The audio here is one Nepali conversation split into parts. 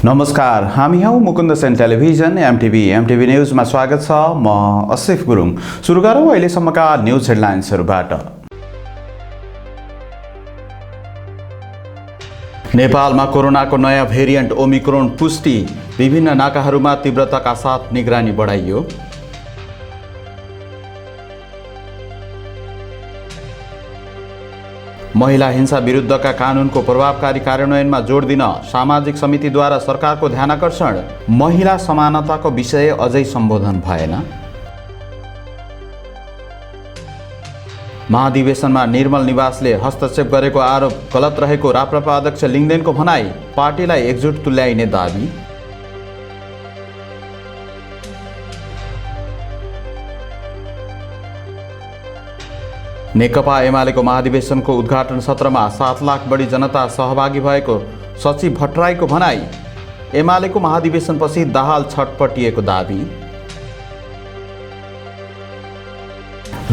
नमस्कार, हामी हौ मुकुन्द सेन टेलिभिजन एमटिभी न्यूजमा स्वागत छ। म असिफ गुरुङ। सुरु गरौँ अहिलेसम्मका न्यूज हेडलाइन्सहरूबाट। नेपालमा कोरोनाको नयाँ भेरिएन्ट ओमिक्रोन पुष्टि, विभिन्न नाकाहरूमा तीव्रताका साथ निगरानी बढाइयो। महिला हिंसा विरुद्धका कानुनको प्रभावकारी कार्यान्वयनमा जोड दिन सामाजिक समितिद्वारा सरकारको ध्यानाकर्षण, महिला समानताको विषय अझै सम्बोधन भएन। महाधिवेशनमा निर्मल निवासले हस्तक्षेप गरेको आरोप गलत रहेको राप्रपा अध्यक्ष लिङ्गदेनको भनाई, पार्टीलाई एकजुट तुल्याइने दाबी। नेकपा एमालेको महाधिवेशनको उद्घाटन सत्रमा 7 लाख बढी जनता सहभागी भएको सचिव भट्टराईको भनाई, एमालेको महाधिवेशनपछि दाहाल छटपटिएको दाबी।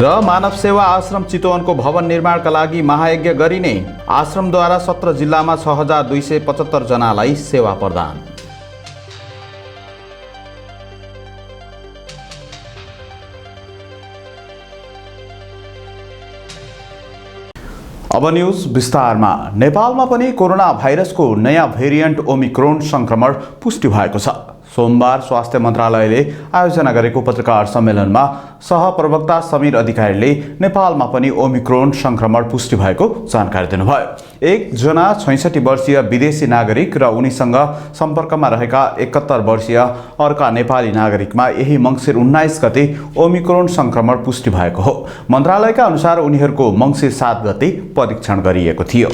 र मानव सेवा आश्रम चितवनको भवन निर्माणका लागि महायज्ञ गरिने, आश्रमद्वारा 17 जिल्लामा 6275 जनालाई सेवा प्रदान। अब न्यूज विस्तारमा। नेपालमा पनि कोरोना भाइरसको नयाँ भेरिएन्ट ओमिक्रोन संक्रमण पुष्टि भएको छ। सोमबार स्वास्थ्य मन्त्रालयले आयोजना गरेको पत्रकार सम्मेलनमा सहप्रवक्ता समीर अधिकारीले नेपालमा पनि ओमिक्रोन संक्रमण पुष्टि भएको जानकारी दिनुभयो। एकजना 66 वर्षीय विदेशी नागरिक र उनीसँग सम्पर्कमा रहेका 71 वर्षीय अर्का नेपाली नागरिकमा यही मङ्सिर 19 गते ओमिक्रोन संक्रमण पुष्टि भएको हो। मन्त्रालयका अनुसार उनीहरूको मङ्सिर 7 गते परीक्षण गरिएको थियो।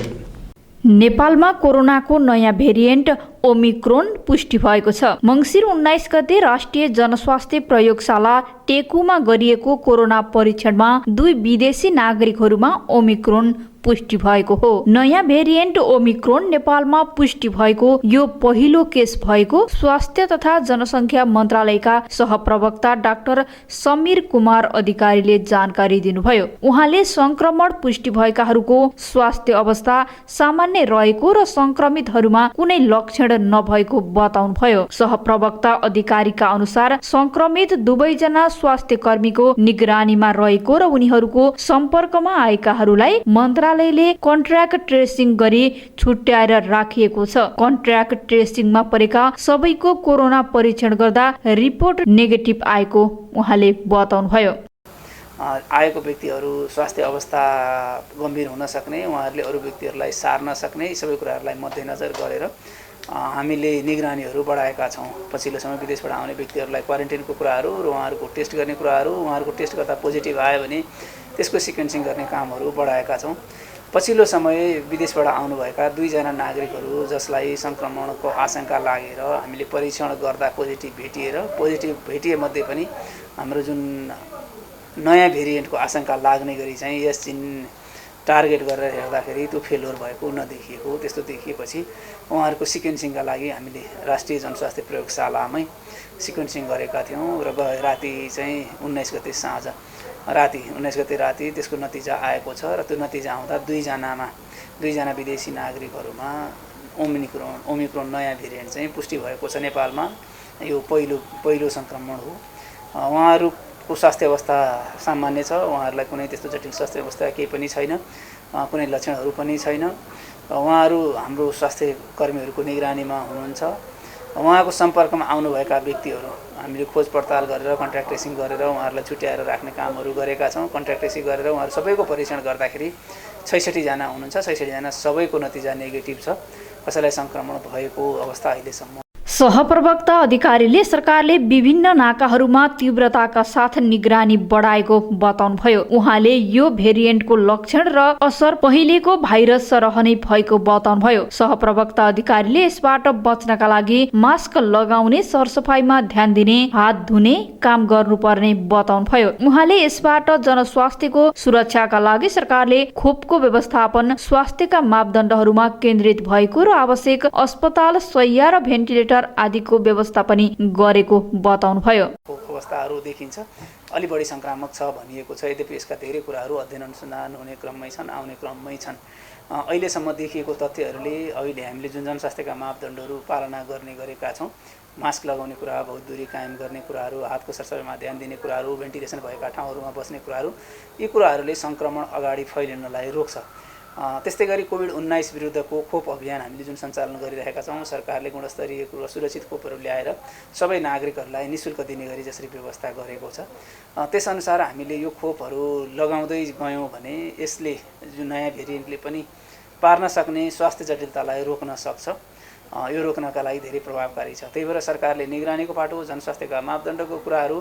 नेपालमा कोरोनाको नयाँ भेरिएन्ट ओमिक्रोन पुष्टि भएको छ। मङ्सिर 19 गते राष्ट्रिय जनस्वास्थ्य प्रयोगशाला टेकुमा गरिएको कोरोना परीक्षणमा 2 विदेशी नागरिकहरूमा ओमिक्रोन पुष्टि भएको हो। नयाँ भेरिएन्ट ओमिक्रोन नेपालमा पुष्टि भएको यो पहिलो केस भएको स्वास्थ्य तथा जनसङ्ख्या मन्त्रालयका सहप्रवक्ता डाक्टर समीर कुमार अधिकारीले जानकारी दिनुभयो। उहाँले संक्रमण पुष्टि भएकाहरूको स्वास्थ्य अवस्था सामान्य रहेको र संक्रमितहरूमा कुनै लक्षण नभएको बताउनुभयो। सहप्रवक्ता अधिकारीका अनुसार संक्रमित दुवैजना स्वास्थ्य कर्मीको निगरानीमा रहेको र उनीहरूको सम्पर्कमा आएकाहरूलाई मन्त्रालयले कन्ट्र्याक्ट ट्रेसिङ गरी छुट्याएर राखिएको छ। कन्ट्र्याक्ट ट्रेसिङमा परेका सबैको कोरोना परीक्षण गर्दा रिपोर्ट नेगेटिभ आएको उहाँले बताउनुभयो। आएको व्यक्तिहरू स्वास्थ्य अवस्था गम्भीर हुन सक्ने, उहाँहरूले अरू व्यक्तिहरूलाई सार्न सक्ने सबै कुराहरूलाई मध्यनजर गरेर हामीले निगरानीहरू बढाएका छौँ। पछिल्लो समय विदेशबाट आउने व्यक्तिहरूलाई क्वारेन्टाइनको कुराहरू र उहाँहरूको टेस्ट गर्ने कुराहरू, उहाँहरूको टेस्ट गर्दा पोजिटिभ आयो भने त्यसको सिक्वेन्सिङ गर्ने कामहरू बढाएका छौँ। पछिल्लो समय विदेशबाट आउनुभएका 2 जना नागरिकहरू जसलाई सङ्क्रमणको आशंका लागेर हामीले परीक्षण गर्दा पोजिटिभ भेटिएमध्ये पनि हाम्रो जुन नयाँ भेरिएन्टको आशंका लाग्ने गरी चाहिँ यस दिन टार्गेट गरेर हेर्दाखेरि त्यो फेलोर भएको नदेखिएको, त्यस्तो देखिएपछि उहाँहरूको सिक्वेन्सिङका लागि हामीले राष्ट्रिय जनस्वास्थ्य प्रयोगशालामै सिक्वेन्सिङ गरेका थियौँ र राति चाहिँ 19 गते साँझ राति 19 गते राति त्यसको नतिजा आएको छ र त्यो नतिजा आउँदा 2 जना विदेशी नागरिकहरूमा ओमिक्रोन नयाँ भेरिएन्ट चाहिँ पुष्टि भएको छ। नेपालमा यो पहिलो सङ्क्रमण हो। उहाँहरूको स्वास्थ्य अवस्था सामान्य छ। उहाँहरूलाई कुनै त्यस्तो जटिल स्वास्थ्य अवस्था केही पनि छैन, कुनै लक्षणहरू पनि छैन। उहाँहरू हाम्रो स्वास्थ्य कर्मीहरूको निगरानीमा हुनुहुन्छ। उहाँको सम्पर्कमा आउनुभएका व्यक्तिहरू हामीले खोज पडताल गरेर कन्ट्र्याक्ट ट्रेसिङ गरेर उहाँहरूलाई छुट्याएर राख्ने कामहरू गरेका छौँ। कन्ट्र्याक्ट ट्रेसिङ गरेर उहाँहरू सबैको परीक्षण गर्दाखेरि 66 जना हुनुहुन्छ। 66 जना सबैको नतिजा नेगेटिभ छ। कसैलाई सङ्क्रमण भएको अवस्था अहिलेसम्म। सहप्रवक्ता अधिकारीले सरकारले विभिन्न नाकाहरूमा तीव्रताका साथ निगरानी बढाएको बताउनुभयो। उहाँले यो भेरिएन्टको लक्षण र असर पहिलेको भाइरस रहने भएको बताउनुभयो। सहप्रवक्ता अधिकारीले यसबाट बच्नका लागि मास्क लगाउने, सरसफाइमा ध्यान दिने, हात धुने काम गर्नुपर्ने बताउनुभयो। उहाँले यसबाट जनस्वास्थ्यको सुरक्षाका लागि सरकारले खोपको व्यवस्थापन, स्वास्थ्यका मापदण्डहरूमा केन्द्रित भएको र आवश्यक अस्पताल शय्या र भेन्टिलेटर आदिको व्यवस्था पनि गरेको बताउनुभयो। अवस्थाहरू देखिन्छ अलि बढी संक्रामक छ भनिएको छ। यद्यपि यसका धेरै कुराहरू अध्ययन अनुसन्धान हुने क्रममै छन्, आउने क्रममै छन्। अहिलेसम्म देखिएको तथ्यहरूले अहिले हामीले जुन जनस्वास्थ्यका मापदण्डहरू पालना गर्ने गरेका छौँ, मास्क लगाउने कुरा, बहुत दूरी कायम गर्ने कुराहरू, हातको सरसफाइमा ध्यान दिने कुराहरू, भेन्टिलेसन भएका ठाउँहरूमा बस्ने कुराहरू, यी कुराहरूले सङ्क्रमण अगाडि फैलिनलाई रोक्छ। त्यस्तै गरी कोभिड-19 विरुद्धको खोप अभियान हामीले जुन सञ्चालन गरिरहेका छौँ, सरकारले गुणस्तरीय र सुरक्षित खोपहरू ल्याएर सबै नागरिकहरूलाई निःशुल्क दिने गरी जसरी व्यवस्था गरेको छ, त्यसअनुसार हामीले यो खोपहरू लगाउँदै गयौँ भने यसले जुन नयाँ भेरिएन्टले पनि पार्न सक्ने स्वास्थ्य जटिलतालाई रोक्न सक्छ। यो रोक्नका लागि धेरै प्रभावकारी छ। त्यही भएर सरकारले निगरानीको पाटो, जनस्वास्थ्यका मापदण्डको कुराहरू,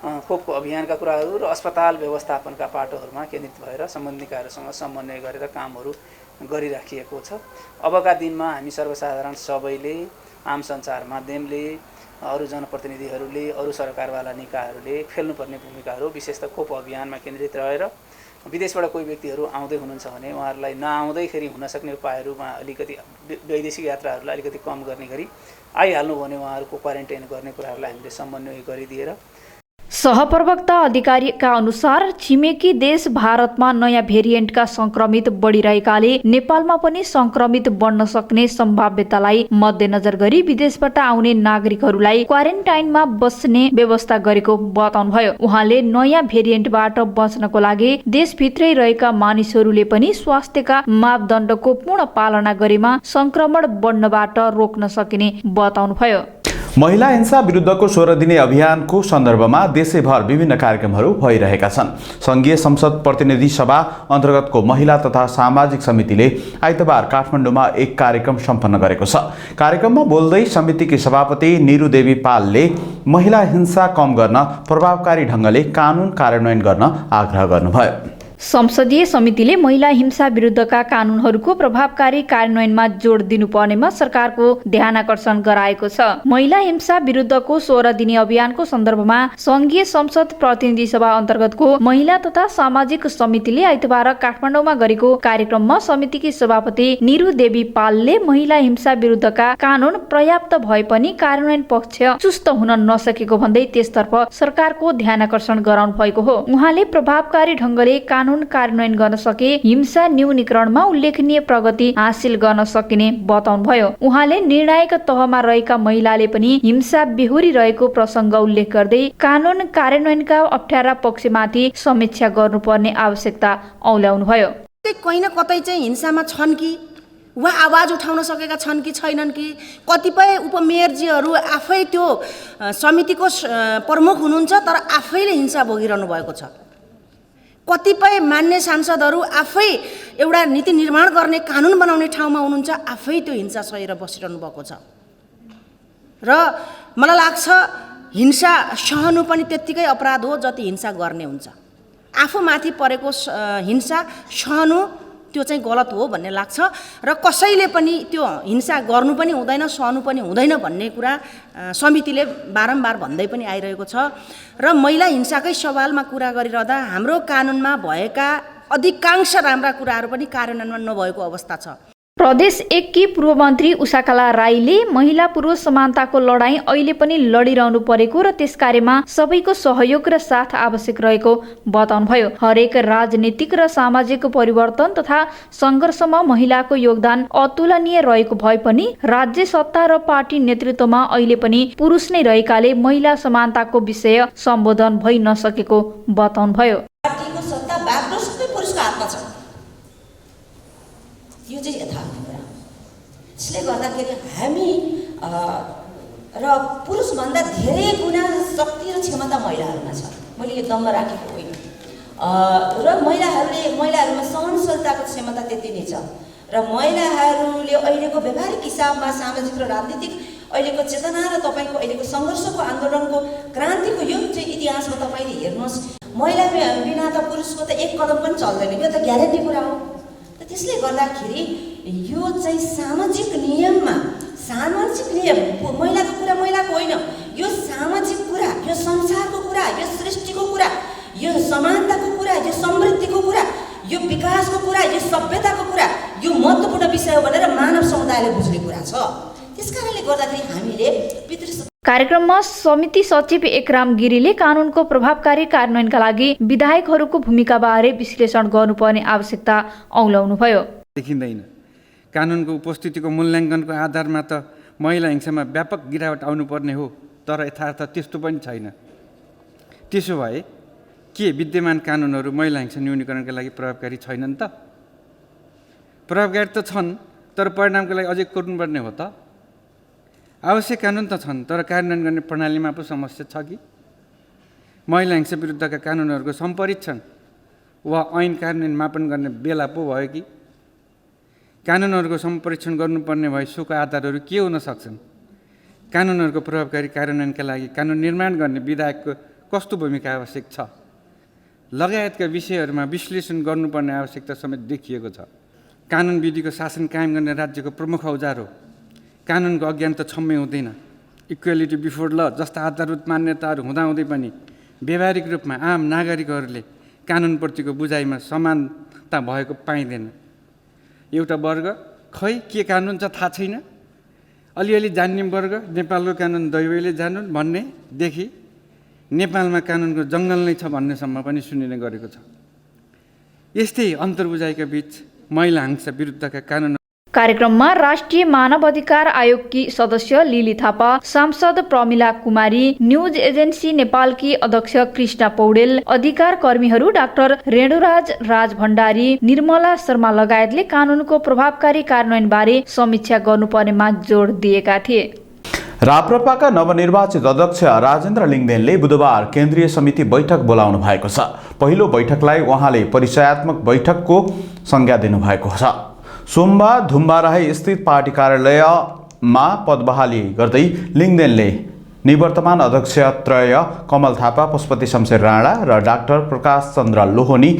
खोपको अभियानका कुराहरू र अस्पताल व्यवस्थापनका पाटोहरूमा केन्द्रित भएर सम्बन्धित निकायहरूसँग समन्वय गरेर कामहरू गरिराखिएको छ। अबका दिनमा हामी सर्वसाधारण सबैले, आम सञ्चार माध्यमले, अरू जनप्रतिनिधिहरूले, अरू सरकारवाला निकायहरूले खेल्नुपर्ने भूमिकाहरू विशेष त खोप अभियानमा केन्द्रित रहेर विदेशबाट कोही व्यक्तिहरू आउँदै हुनुहुन्छ भने उहाँहरूलाई नआउँदैखेरि हुन सक्ने उपायहरूमा अलिकति वैदेशिक यात्राहरूलाई अलिकति कम गर्ने गरी आइहाल्नु भने उहाँहरूको क्वारेन्टाइन गर्ने कुराहरूलाई हामीले समन्वय गरिदिएर सहप्रवक्ता अधिकारीका अनुसार छिमेकी देश भारतमा नयाँ भेरिएन्टका संक्रमित बढिरहेकाले नेपालमा पनि संक्रमित बढ्न सक्ने सम्भाव्यतालाई मध्यनजर गरी विदेशबाट आउने नागरिकहरूलाई क्वारेन्टाइनमा बस्ने व्यवस्था गरेको बताउनुभयो। उहाँले नयाँ भेरिएन्टबाट बच्नको लागि देशभित्रै रहेका मानिसहरूले पनि स्वास्थ्यका मापदण्डको पूर्ण पालना गरेमा संक्रमण बढ्नबाट रोक्न सकिने बताउनुभयो। महिला हिंसा विरुद्धको 16 दिने अभियानको सन्दर्भमा देशैभर विभिन्न कार्यक्रमहरू भइरहेका छन्। संघीय संसद प्रतिनिधि सभा अन्तर्गतको महिला तथा सामाजिक समितिले आइतबार काठमाडौँमा एक कार्यक्रम सम्पन्न गरेको छ। कार्यक्रममा बोल्दै समितिकी सभापति निरु देवी पालले महिला हिंसा कम गर्न प्रभावकारी ढङ्गले कानुन कार्यान्वयन गर्न आग्रह गर्नुभयो। संसदीय समितिले महिला हिंसा विरुद्धका कानुनहरूको प्रभावकारी कार्यान्वयनमा जोड दिनुपर्नेमा सरकारको ध्यानआकर्षण गराएको छ। महिला हिंसा विरुद्धको 16 दिने अभियानको सन्दर्भमा संघीय संसद प्रतिनिधि सभा अन्तर्गतको महिला तथा सामाजिक समितिले आइतबार काठमाडौँमा गरेको कार्यक्रममा समितिकी सभापति निरु देवी पालले महिला हिंसा विरुद्धका कानुन पर्याप्त भए पनि कार्यान्वयन पक्ष चुस्त हुन नसकेको भन्दै त्यसतर्फ सरकारको ध्यानआकर्षण गराउनु भएको हो। उहाँले प्रभावकारी ढङ्गले कानुन कार्यान्वयन गर्न सके हिंसा न्यूनीकरणमा उल्लेखनीय प्रगति हासिल गर्न सकिने बताउनुभयो। उहाँले निर्णायक तहमा रहेका महिलाले पनि हिंसा बेहोरी रहेको प्रसङ्ग उल्लेख गर्दै कानुन कार्यान्वयनका अप्ठ्यारा पक्षमाथि समीक्षा गर्नुपर्ने आवश्यकता औल्याउनुभयो। कहीँ न कतै चाहिँ हिंसामा छन् कि वा आवाज उठाउन सकेका छन् कि छैनन् कि कतिपय उपमेयरजीहरू आफै त्यो समितिको प्रमुख हुनुहुन्छ तर आफैले हिंसा भोगिरहनु भएको छ। कतिपय मान्य सांसदहरू आफै एउटा नीति निर्माण गर्ने कानुन बनाउने ठाउँमा हुनुहुन्छ, आफै त्यो हिंसा सहेर बसिरहनु भएको छ। र मलाई लाग्छ हिंसा सहनु पनि त्यत्तिकै अपराध हो जति हिंसा गर्ने हुन्छ। आफूमाथि परेको हिंसा सहनु त्यो चाहिँ गलत हो भन्ने लाग्छ र कसैले पनि त्यो हिंसा गर्नु पनि हुँदैन, सहनु पनि हुँदैन भन्ने कुरा समितिले बारम्बार भन्दै पनि आइरहेको छ। र महिला हिंसाकै सवालमा कुरा गरिरहँदा हाम्रो कानुनमा भएका अधिकांश राम्रा कुराहरू पनि कार्यान्वयन नभएको अवस्था छ। प्रदेश 1 की पूर्व मन्त्री उषाकला राईले महिला पुरुष समानताको लडाईँ अहिले पनि लडिरहनु परेको र त्यस कार्यमा सबैको सहयोग र साथ आवश्यक रहेको बताउनुभयो। हरेक राजनीतिक र सामाजिक परिवर्तन तथा सङ्घर्षमा महिलाको योगदान अतुलनीय रहेको भए पनि राज्य सत्ता र पार्टी नेतृत्वमा अहिले पनि पुरुष नै रहेकाले महिला समानताको विषय सम्बोधन भइ नसकेको बताउनुभयो। पार्टीको सत्ता बाक्लो सबै पुरुषको हातमा छ, यो चाहिँ यथार्थ कुरा। यसले गर्दाखेरि हामी र पुरुषभन्दा धेरै गुणा शक्ति र क्षमता महिलाहरूमा छ। मैले यो दम्ब राखेको होइन। र महिलाहरूमा सहनशीलताको क्षमता त्यति नै छ। र महिलाहरूले अहिलेको व्यावहारिक हिसाबमा सामाजिक र राजनीतिक अहिलेको चेतना र तपाईँको अहिलेको सङ्घर्षको आन्दोलनको क्रान्तिको यो चाहिँ इतिहासमा तपाईँले हेर्नुहोस्, महिला बिना त पुरुषको त एक कदम पनि चल्दैन, यो त ग्यारेन्टी कुरा हो। त्यसले गर्दाखेरि यो चाहिँ सामाजिक नियम, महिलाको कुरा महिलाको होइन, यो सामाजिक कुरा, यो संसारको कुरा, यो सृष्टिको कुरा, यो समानताको कुरा, यो समृद्धिको कुरा, यो विकासको कुरा, यो सभ्यताको कुरा, यो महत्त्वपूर्ण विषय हो भनेर मानव समुदायले बुझ्ने कुरा छ। त्यसकारणले गर्दाखेरि हामीले कार्यक्रममा समिति सचिव एकराम गिरीले कानुनको प्रभावकारी कार्यान्वयनका लागि विधायकहरूको भूमिकाबारे विश्लेषण गर्नुपर्ने आवश्यकता औल्याउनुभयो। देखिँदैन। कानुनको उपस्थितिको मूल्याङ्कनको आधारमा त महिला हिंसामा व्यापक गिरावट आउनुपर्ने हो, तर यथार्थ त्यस्तो पनि छैन। त्यसो भए के विद्यमान कानुनहरू महिला हिंसा न्यूनीकरणका लागि प्रभावकारी छैनन् त? प्रभावकारी त छन्, तर परिणामको लागि अझै कोर्नुपर्ने हो त। आवश्यक कानुन त छन्, तर कार्यान्वयन गर्ने प्रणालीमा पो समस्या छ कि? महिला हिंसा विरुद्धका कानुनहरूको सम्परीक्षण वा ऐन कार्यान्वयन मापन गर्ने बेला पो भयो कि? कानुनहरूको सम्परीक्षण गर्नुपर्ने भए सोका आधारहरू के हुन सक्छन्? कानुनहरूको प्रभावकारी कार्यान्वयनका लागि कानुन निर्माण गर्ने विधायकको कस्तो भूमिका आवश्यक छ लगायतका विषयहरूमा विश्लेषण गर्नुपर्ने आवश्यकता समेत देखिएको छ। कानुन विधिको शासन कायम गर्ने राज्यको प्रमुख औजार हो। कानुनको अज्ञान त क्षम्य हुँदैन। इक्वेलिटी बिफोर ल जस्ता आधारभूत मान्यताहरू हुँदाहुँदै पनि व्यावहारिक रूपमा आम नागरिकहरूले कानुनप्रतिको बुझाइमा समानता भएको पाइँदैन। एउटा वर्ग खै के कानुन छ थाहा छैन, अलिअलि जान्ने वर्ग नेपालको कानुन दैवैले जानुन् भन्नेदेखि नेपालमा कानुनको जङ्गल नै छ भन्नेसम्म पनि सुनिने गरेको छ। यस्तै अन्तर्बुझाइका बीच महिला हिंसा विरुद्धका कानुन कार्यक्रममा राष्ट्रिय मानव अधिकार आयोगकी सदस्य लिली थापा, सांसद प्रमिला कुमारी, न्यूज एजेन्सी नेपालकी अध्यक्ष कृष्ण पौडेल, अधिकार कर्मीहरू डाक्टर रेणुराज राज भण्डारी, निर्मला शर्मा लगायतले कानुनको प्रभावकारी कार्यान्वयन बारे समीक्षा गर्नुपर्नेमा जोड दिएका थिए। राप्रपाका नवनिर्वाचित अध्यक्ष राजेन्द्र लिङदेनले बुधबार केन्द्रीय समिति बैठक बोलाउनु भएको छ। पहिलो बैठकलाई उहाँले परिचयात्मक बैठकको संज्ञा दिनुभएको छ। सोमबार धुम्बाराही स्थित पार्टी कार्यालयमा पदबहाली गर्दै लिङदेनले निवर्तमान अध्यक्ष त्रय कमल थापा, पशुपति शमशेर राणा र डाक्टर प्रकाश चन्द्र लोहनी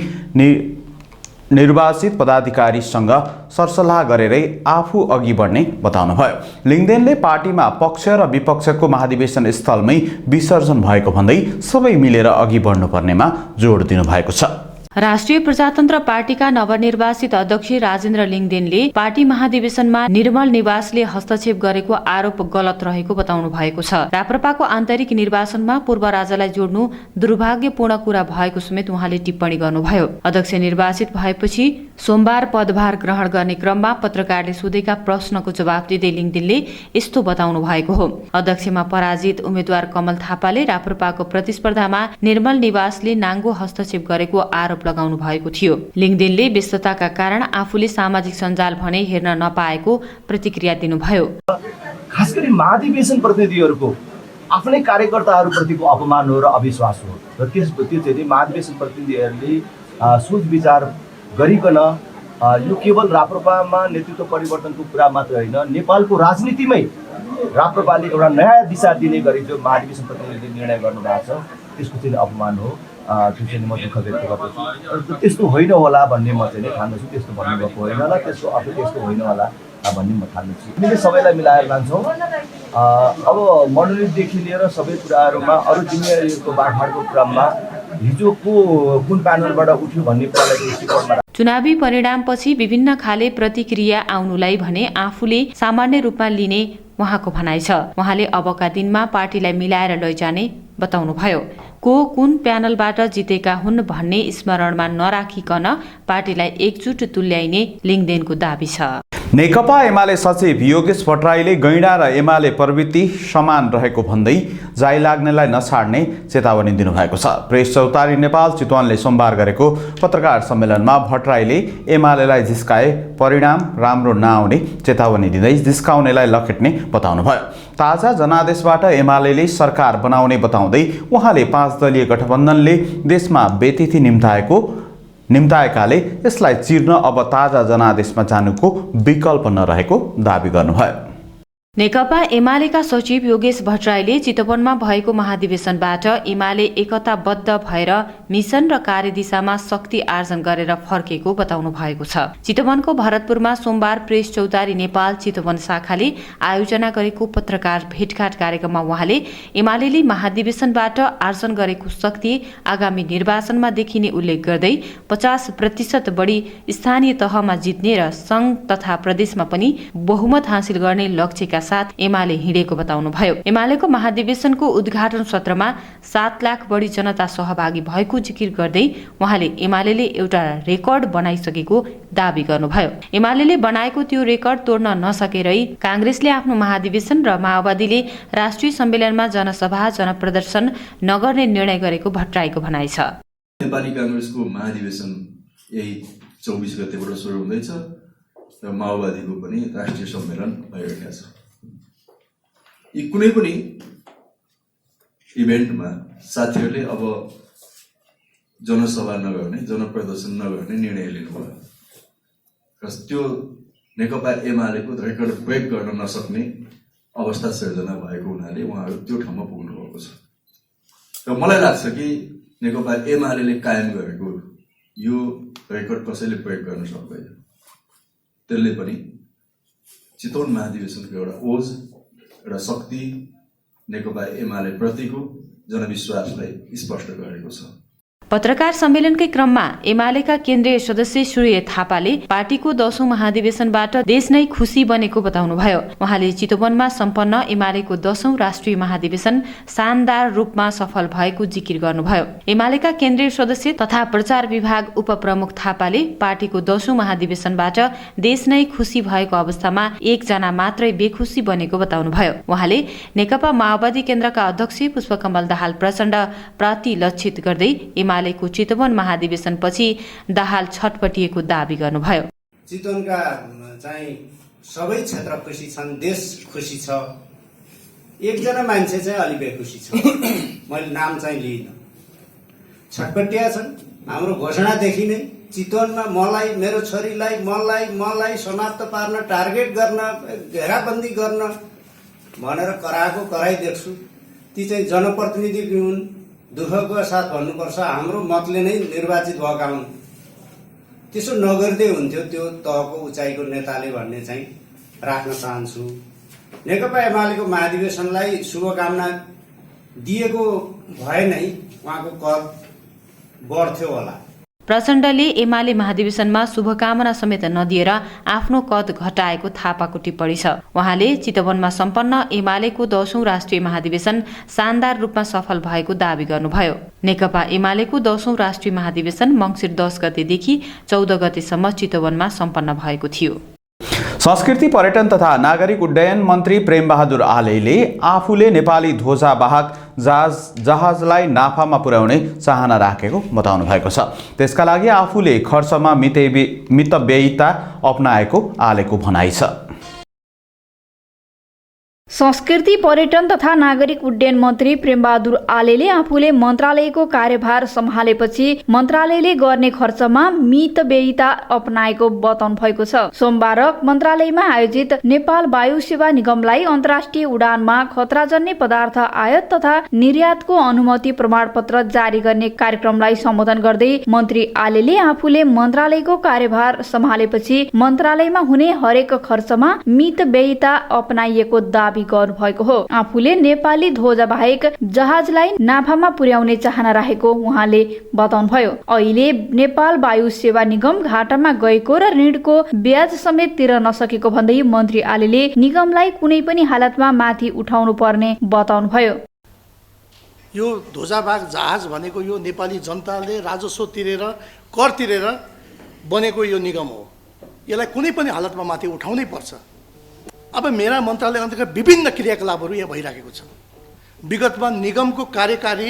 निर्वाचित पदाधिकारीसँग सरसल्लाह गरेरै आफू अघि बढ्ने बताउनुभयो। लिङदेनले पार्टीमा पक्ष र विपक्षको महाधिवेशन स्थलमै विसर्जन भएको भन्दै सबै मिलेर अघि बढ्नुपर्नेमा जोड दिनुभएको छ। राष्ट्रिय प्रजातन्त्र पार्टीका नवनिर्वाचित अध्यक्ष राजेन्द्र लिङदेनले पार्टी महाधिवेशनमा निर्मल निवासले हस्तक्षेप गरेको आरोप गलत रहेको बताउनु भएको छ। राप्रपाको आन्तरिक निर्वाचनमा पूर्व राजालाई जोड्नु दुर्भाग्यपूर्ण कुरा भएको समेत उहाँले टिप्पणी गर्नुभयो। अध्यक्ष निर्वाचित भएपछि सोमबार पदभार ग्रहण गर्ने क्रममा पत्रकारले सोधेका प्रश्नको जवाब दिँदै लिङदेनले यस्तो बताउनु भएको हो। अध्यक्षमा पराजित उम्मेद्वार कमल थापाले राप्रपाको प्रतिस्पर्धामा निर्मल निवासले नाङ्गो हस्तक्षेप गरेको आरोप लगाउनु भएको थियो। लिङदेनले व्यस्तताका कारण आफूले सामाजिक सञ्जाल भने हेर्न नपाएको प्रतिक्रिया दिनुभयो। खास गरी महाधिवेशन प्रतिनिधिहरूको आफ्नै कार्यकर्ताहरूप्रतिको अपमान हो र अविश्वास हो र त्यसपछि चाहिँ महाधिवेशन प्रतिनिधिहरूले सोच विचार गरिकन यो केवल राप्रपामा नेतृत्व परिवर्तनको कुरा मात्र होइन, नेपालको राजनीतिमै राप्रपाले एउटा नयाँ दिशा दिने गरी जो महाधिवेशन प्रतिनिधिले निर्णय गर्नुभएको छ त्यसको चाहिँ अपमान हो। त्यो चाहिँ म दुःख व्यक्त गर्दछु। त्यस्तो होइन होला भन्ने म चाहिँ ठान्दछु। त्यस्तो भन्नुभएको होइन होला, त्यसको अर्थ त्यस्तो होइन होला भन्ने म ठान्दछु। हामीले सबैलाई मिलाएर लान्छौँ। अब मनोनितदेखि लिएर सबै कुराहरूमा अरू जिम्मेवारीहरूको बाँडफाँडको क्रममा हिजोको कुन प्यानलबाट उठ्यो भन्ने कुरालाई दृष्टिकोणमा चुनावी परिणामपछि विभिन्न खाले प्रतिक्रिया आउनुलाई भने आफूले सामान्य रूपमा लिने उहाँको भनाइ छ। उहाँले अबका दिनमा पार्टीलाई मिलाएर लैजाने बताउनुभयो। को कुन प्यानलबाट जितेका हुन् भन्ने स्मरणमा नराखिकन पार्टीलाई एकजुट तुल्याइने लिङदेनको दाबी छ। नेकपा एमाले सचिव योगेश भट्टराईले गैंडा र एमाले प्रवृत्ति समान रहेको भन्दै जाइ लाग्नेलाई नछाड्ने चेतावनी दिनुभएको छ। प्रेस चौतारी नेपाल चितवनले सोमबार गरेको पत्रकार सम्मेलनमा भट्टराईले एमालेलाई जिस्काए परिणाम राम्रो नआउने चेतावनी दिँदै जिस्काउनेलाई लखेट्ने बताउनुभयो। ताजा जनादेशबाट एमालेले सरकार बनाउने बताउँदै उहाँले 5 दलीय गठबन्धनले देशमा बेतिथि निम्ताएकाले यसलाई चिर्न अब ताजा जनादेशमा जानुको विकल्प नरहेको दाबी गर्नुभयो। नेकपा एमालेका सचिव योगेश भट्टराईले चितवनमा भएको महाधिवेशनबाट एमाले एकताबद्ध भएर मिसन र कार्यदिशामा शक्ति आर्जन गरेर फर्केको बताउनु भएको छ। चितवनको भरतपुरमा सोमबार प्रेस चौतारी नेपाल चितवन शाखाले आयोजना गरेको पत्रकार भेटघाट कार्यक्रममा उहाँले एमालेले महाधिवेशनबाट आर्जन गरेको शक्ति आगामी निर्वाचनमा देखिने उल्लेख गर्दै 50% बढी स्थानीय तहमा जित्ने र संघ तथा प्रदेशमा पनि बहुमत हासिल गर्ने लक्ष्यका साथ एमाले हिँडेको बताउनुभयो। एमालेको महाधिवेशनको उद्घाटन सत्रमा 7 लाख बढी जनता सहभागी भएको जिकिर गर्दै उहाँले एमालेले एउटा रेकर्ड बनाइसकेको दावी गर्नुभयो। एमालेले बनाएको त्यो रेकर्ड तोड्न नसकेरै कांग्रेसले आफ्नो महाधिवेशन र माओवादीले राष्ट्रिय सम्मेलनमा जनसभा जनप्रदर्शन नगर्ने निर्णय गरेको भट्टराईको भनाइ छ। नेपाली कांग्रेसको महाधिवेशन यही 24 गतेबाट सुरु हुँदैछ र माओवादीको पनि राष्ट्रिय सम्मेलन भइरहेको छ। यी कुनै पनि इभेन्टमा साथीहरूले अब जनसभा नगर्ने जनप्रदर्शन नगर्ने निर्णय लिनुभयो र त्यो नेकपा एमालेको रेकर्ड ब्रेक गर्न नसक्ने अवस्था सिर्जना भएको हुनाले उहाँहरू त्यो ठाउँमा पुग्नु भएको छ। र मलाई लाग्छ कि नेकपा एमाले कायम गरेको यो रेकर्ड कसैले ब्रेक गर्न सक्दैन। त्यसले पनि चितवन महाधिवेशनको एउटा ओज एउटा शक्ति नेकपा एमाले प्रतिको जनविश्वासलाई स्पष्ट गरेको छ। पत्रकार सम्मेलनकै क्रममा एमालेका केन्द्रीय सदस्य सूर्य थापाले पार्टीको 10औं महाधिवेशनबाट देश नै खुसी बनेको बताउनुभयो। उहाँले चितवनमा सम्पन्न एमालेको 10औं राष्ट्रिय महाधिवेशन शानदार रूपमा सफल भएको जिकिर गर्नुभयो। एमालेका केन्द्रीय सदस्य तथा प्रचार विभाग उपप्रमुख थापाले पार्टीको 10औं महाधिवेशनबाट देश नै खुसी भएको अवस्थामा एकजना मात्रै बेखुसी बनेको बताउनुभयो। उहाँले नेकपा माओवादी केन्द्रका अध्यक्ष पुष्पकमल दाहाल प्रचण्ड प्रति लक्षित गर्दै एमालेको चितवन महाधिवेशनपछि दाहाल छटपटिएको दावी गर्नुभयो। चितवनका चाहिँ सबै क्षेत्र खुसी छन्, देश खुसी छ, एकजना मान्छे चाहिँ अलि बेखुसी छ। मैले नाम चाहिँ लिइन, छटपटिया छन्। हाम्रो घोषणादेखि नै चितवनमा मलाई, मेरो छोरीलाई, मलाई समाप्त पार्न, टार्गेट गर्न, घेराबन्दी गर्न भनेर कराएको कराई देख्छु। ती चाहिँ जनप्रतिनिधि हुन्, दुःखको साथ भन्नुपर्छ हाम्रो मतले नै निर्वाचित भएका हुन्। त्यसो नगर्दै हुन्थ्यो त्यो तहको उचाइको नेताले भन्ने चाहिँ राख्न चाहन्छु। नेकपा एमालेको महाधिवेशनलाई शुभकामना दिएको भए नै उहाँको कद बढ्थ्यो होला। प्रचण्डले एमाले महाधिवेशनमा शुभकामना समेत नदिएर आफ्नो कद घटाएको थापाको टिप्पणी छ। उहाँले चितवनमा सम्पन्न एमालेको 10औं राष्ट्रिय महाधिवेशन शानदार रूपमा सफल भएको दावी गर्नुभयो। नेकपा एमालेको 10औं राष्ट्रिय महाधिवेशन मङ्सिर 10 गतेदेखि 14 गतेसम्म चितवनमा सम्पन्न भएको थियो। संस्कृति पर्यटन तथा नागरिक उड्डयन मन्त्री प्रेमबहादुर आलेले आफूले नेपाली ध्वजावाहक जहाजलाई नाफामा पुर्याउने चाहना राखेको बताउनु भएको छ। त्यसका लागि आफूले खर्चमा मितव्ययिता अपनाएको आलेको भनाइ छ। संस्कृति पर्यटन तथा नागरिक उड्डयन मन्त्री प्रेमबहादुर आलेले आफूले मन्त्रालयको कार्यभार सम्हालेपछि मन्त्रालयले गर्ने खर्चमा मितव्ययिता अपनाएको बताउनु भएको छ। सोमबार मन्त्रालयमा आयोजित नेपाल वायु सेवा निगमलाई अन्तर्राष्ट्रिय उडानमा खतराजन्य पदार्थ आयात तथा निर्यातको अनुमति प्रमाणपत्र जारी गर्ने कार्यक्रमलाई सम्बोधन गर्दै मन्त्री आलेले आफूले मन्त्रालयको कार्यभार सम्हालेपछि मन्त्रालयमा हुने हरेक खर्चमा मितव्ययिता अपनाइएको दावी गर्नुभएको हो। आफूले नेपाली ध्वजा बाहेक जहाजलाई नाफामा पुर्याउने चाहना राखेको उहाँले बताउनुभयो। अहिले नेपाल वायु सेवा निगम घाटामा गएको र ऋणको ब्याज समेत तिर्न नसकेको भन्दै मन्त्री आलेले निगमलाई कुनै पनि हालतमा माथि उठाउनु पर्ने बताउनुभयो। यो ध्वजावाहक जहाज भनेको यो नेपाली जनताले राजस्व तिरेर कर तिरेर बनेको यो निगम हो। यसलाई कुनै पनि हालतमा माथि उठाउनै पर्छ। अब मेरा मन्त्रालय अन्तर्गत विभिन्न क्रियाकलापहरू यहाँ भइरहेको छ। विगतमा निगमको कार्यकारी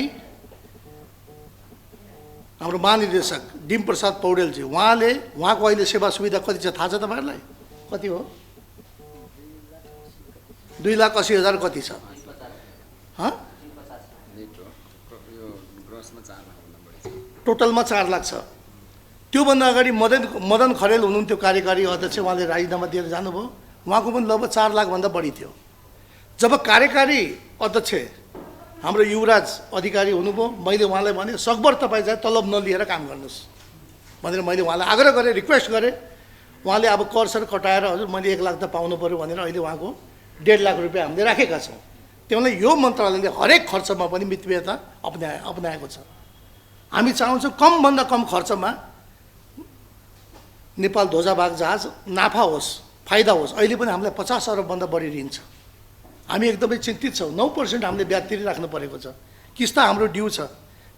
हाम्रो महानिर्देशक डिम प्रसाद पौडेलजी उहाँको अहिले सेवा सुविधा कति छ थाहा छ तपाईँहरूलाई? कति हो? 2,80,000 कति छ? टोटलमा 4 लाख छ। त्योभन्दा अगाडि मदन खरेल हुनुहुन्थ्यो कार्यकारी अध्यक्ष, उहाँले राजीनामा दिएर जानुभयो। उहाँको पनि लगभग 4 लाखभन्दा बढी थियो। जब कार्यकारी अध्यक्ष हाम्रो युवराज अधिकारी हुनुभयो, मैले उहाँलाई भने सकभर तपाईँ चाहिँ तलब नलिएर काम गर्नुहोस् भनेर मैले उहाँलाई आग्रह गरेँ, रिक्वेस्ट गरेँ। उहाँले अब करसर कटाएर हजुर मैले 1 लाख त पाउनु पऱ्यो भनेर अहिले उहाँको 1.5 लाख रुपियाँ हामीले राखेका छौँ। त्यसले यो मन्त्रालयले हरेक खर्चमा पनि मितव्ययिता अपनाएको छ। हामी चाहन्छौँ कमभन्दा कम खर्चमा नेपाल ध्वजावाहक जहाज नाफा होस्, फाइदा होस्। अहिले पनि हामीलाई 50 अरबभन्दा बढी ऋण छ। हामी एकदमै चिन्तित छौँ। 9% हामीले ब्याज तिरिराख्नु परेको छ, किस्ता हाम्रो ड्यू छ,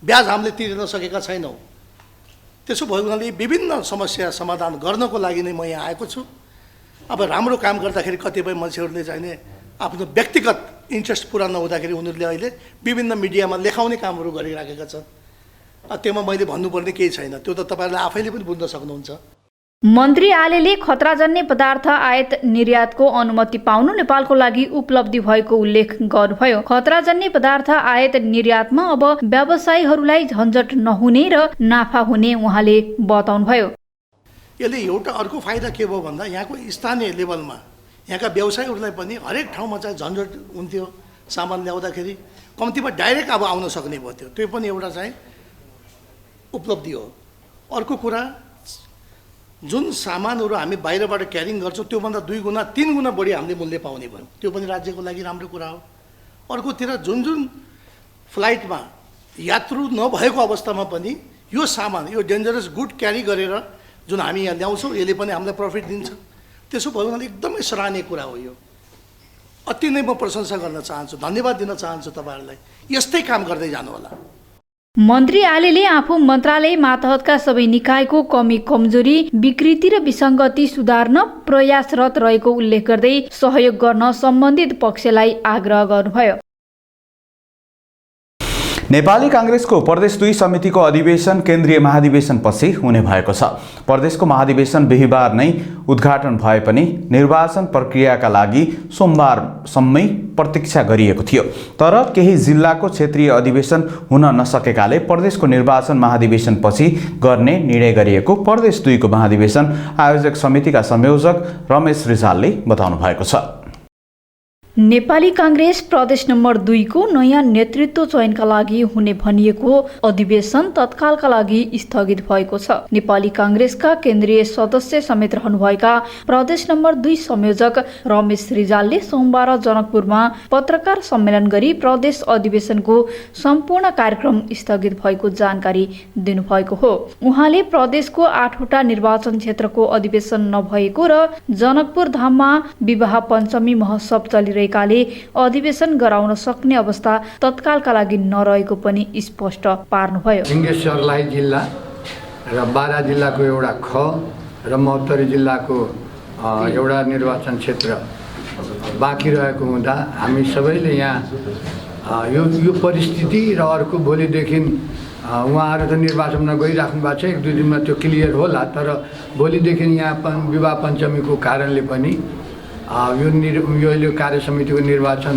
ब्याज हामीले तिर्न सकेका छैनौँ। त्यसो भएको हुनाले विभिन्न समस्या समाधान गर्नको लागि नै म यहाँ आएको छु। अब राम्रो काम गर्दाखेरि कतिपय मान्छेहरूले चाहिने आफ्नो व्यक्तिगत इन्ट्रेस्ट पुरा नहुँदाखेरि उनीहरूले अहिले विभिन्न मिडियामा लेखाउने कामहरू गरिराखेका छन्। त्योमा मैले भन्नुपर्ने केही छैन, त्यो त तपाईँहरूले आफैले पनि बुझ्न सक्नुहुन्छ। मन्त्री आलेले खतराजन्य पदार्थ आयात निर्यातको अनुमति पाउनु नेपालको लागि उपलब्धि भएको उल्लेख गर्नुभयो। खतराजन्य पदार्थ आयात निर्यातमा अब व्यवसायीहरूलाई झन्झट नहुने र नाफा हुने उहाँले बताउनुभयो। यसले एउटा अर्को फाइदा के भयो भन्दा यहाँको स्थानीय लेभलमा यहाँका व्यवसायीहरूलाई पनि हरेक ठाउँमा चाहिँ झन्झट हुन्थ्यो, सामान ल्याउँदाखेरि कम्तीमा डाइरेक्ट अब आउन सक्ने भयो। त्यो पनि एउटा चाहिँ उपलब्धि हो। अर्को कुरा, जुन सामानहरू हामी बाहिरबाट क्यारिङ गर्छौँ त्योभन्दा 2 गुणा 3 गुणा बढी हामीले मूल्य पाउने भयो। त्यो पनि राज्यको लागि राम्रो कुरा हो। अर्कोतिर जुन फ्लाइटमा यात्रु नभएको अवस्थामा पनि यो सामान, यो डेन्जरस गुड क्यारी गरेर जुन हामी यहाँ ल्याउँछौँ यसले पनि हामीलाई प्रफिट दिन्छ। त्यसो भयो भने एकदमै सराहनीय कुरा हो। यो अति नै म प्रशंसा गर्न चाहन्छु, धन्यवाद दिन चाहन्छु तपाईँहरूलाई। यस्तै काम गर्दै जानु होला। मन्त्री आलेले आफू मन्त्रालय मातहतका सबै निकायको कमी कमजोरी, विकृति र विसङ्गति सुधार्न प्रयासरत रहेको उल्लेख गर्दै सहयोग गर्न सम्बन्धित पक्षलाई आग्रह गर्नुभयो। नेपाली काङ्ग्रेसको प्रदेश 2 समितिको अधिवेशन केन्द्रीय महाधिवेशनपछि हुने भएको छ। प्रदेशको महाधिवेशन बिहिबार नै उद्घाटन भए पनि निर्वाचन प्रक्रियाका लागि सोमबारसम्मै प्रतीक्षा गरिएको थियो। तर केही जिल्लाको क्षेत्रीय अधिवेशन हुन नसकेकाले प्रदेशको निर्वाचन महाधिवेशनपछि गर्ने निर्णय गरिएको प्रदेश 2 को महाधिवेशन आयोजक समितिका संयोजक रमेश रिजालले बताउनु भएको छ। नेपाली काङ्ग्रेस प्रदेश नम्बर 2 को नयाँ नेतृत्व चयनका लागि हुने भनिएको अधिवेशन तत्कालका लागि स्थगित भएको छ। नेपाली काङ्ग्रेसका केन्द्रीय सदस्य समेत रहनुभएका प्रदेश नम्बर 2 संयोजक रमेश रिजालले सोमबार जनकपुरमा पत्रकार सम्मेलन गरी प्रदेश अधिवेशनको सम्पूर्ण कार्यक्रम स्थगित भएको जानकारी दिनुभएको हो। उहाँले प्रदेशको 8वटा निर्वाचन क्षेत्रको अधिवेशन नभएको र जनकपुर धाममा विवाह पञ्चमी महोत्सव चलिरहेको अधिवेशन गराउन सक्ने अवस्था तत्कालका लागि नरहेको पनि स्पष्ट पार्नुभयो। सिंहेश्वरलाई जिल्ला र बारा जिल्लाको एउटा ख र महोत्तरी जिल्लाको एउटा निर्वाचन क्षेत्र बाँकी रहेको हुँदा हामी सबैले यहाँ यो परिस्थिति र अर्को भोलिदेखि उहाँहरू त निर्वाचनमा गइराख्नु भएको छ, 1-2 दिनमा त्यो क्लियर होला। तर भोलिदेखि यहाँ विवाह पञ्चमीको कारणले पनि यो कार्य समितिको निर्वाचन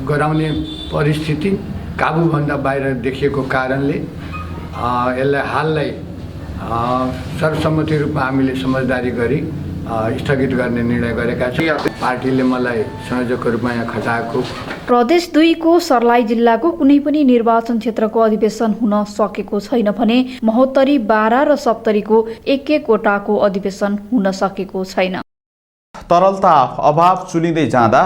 गराउने परिस्थिति काबुभन्दा बाहिर देखिएको कारणले यसलाई हाललाई सर्वसम्मति रूपमा हामीले समझदारी गरी स्थगित गर्ने निर्णय गरेका छौँ। पार्टीले मलाई संयोजकको रूपमा यहाँ खटाएको। प्रदेश 2 को सर्लाही जिल्लाको कुनै पनि निर्वाचन क्षेत्रको अधिवेशन हुन सकेको छैन भने महोत्तरी, बारा र सप्तरीको एक वटाको अधिवेशन हुन सकेको छैन। तरलता अभाव चुलिँदै जाँदा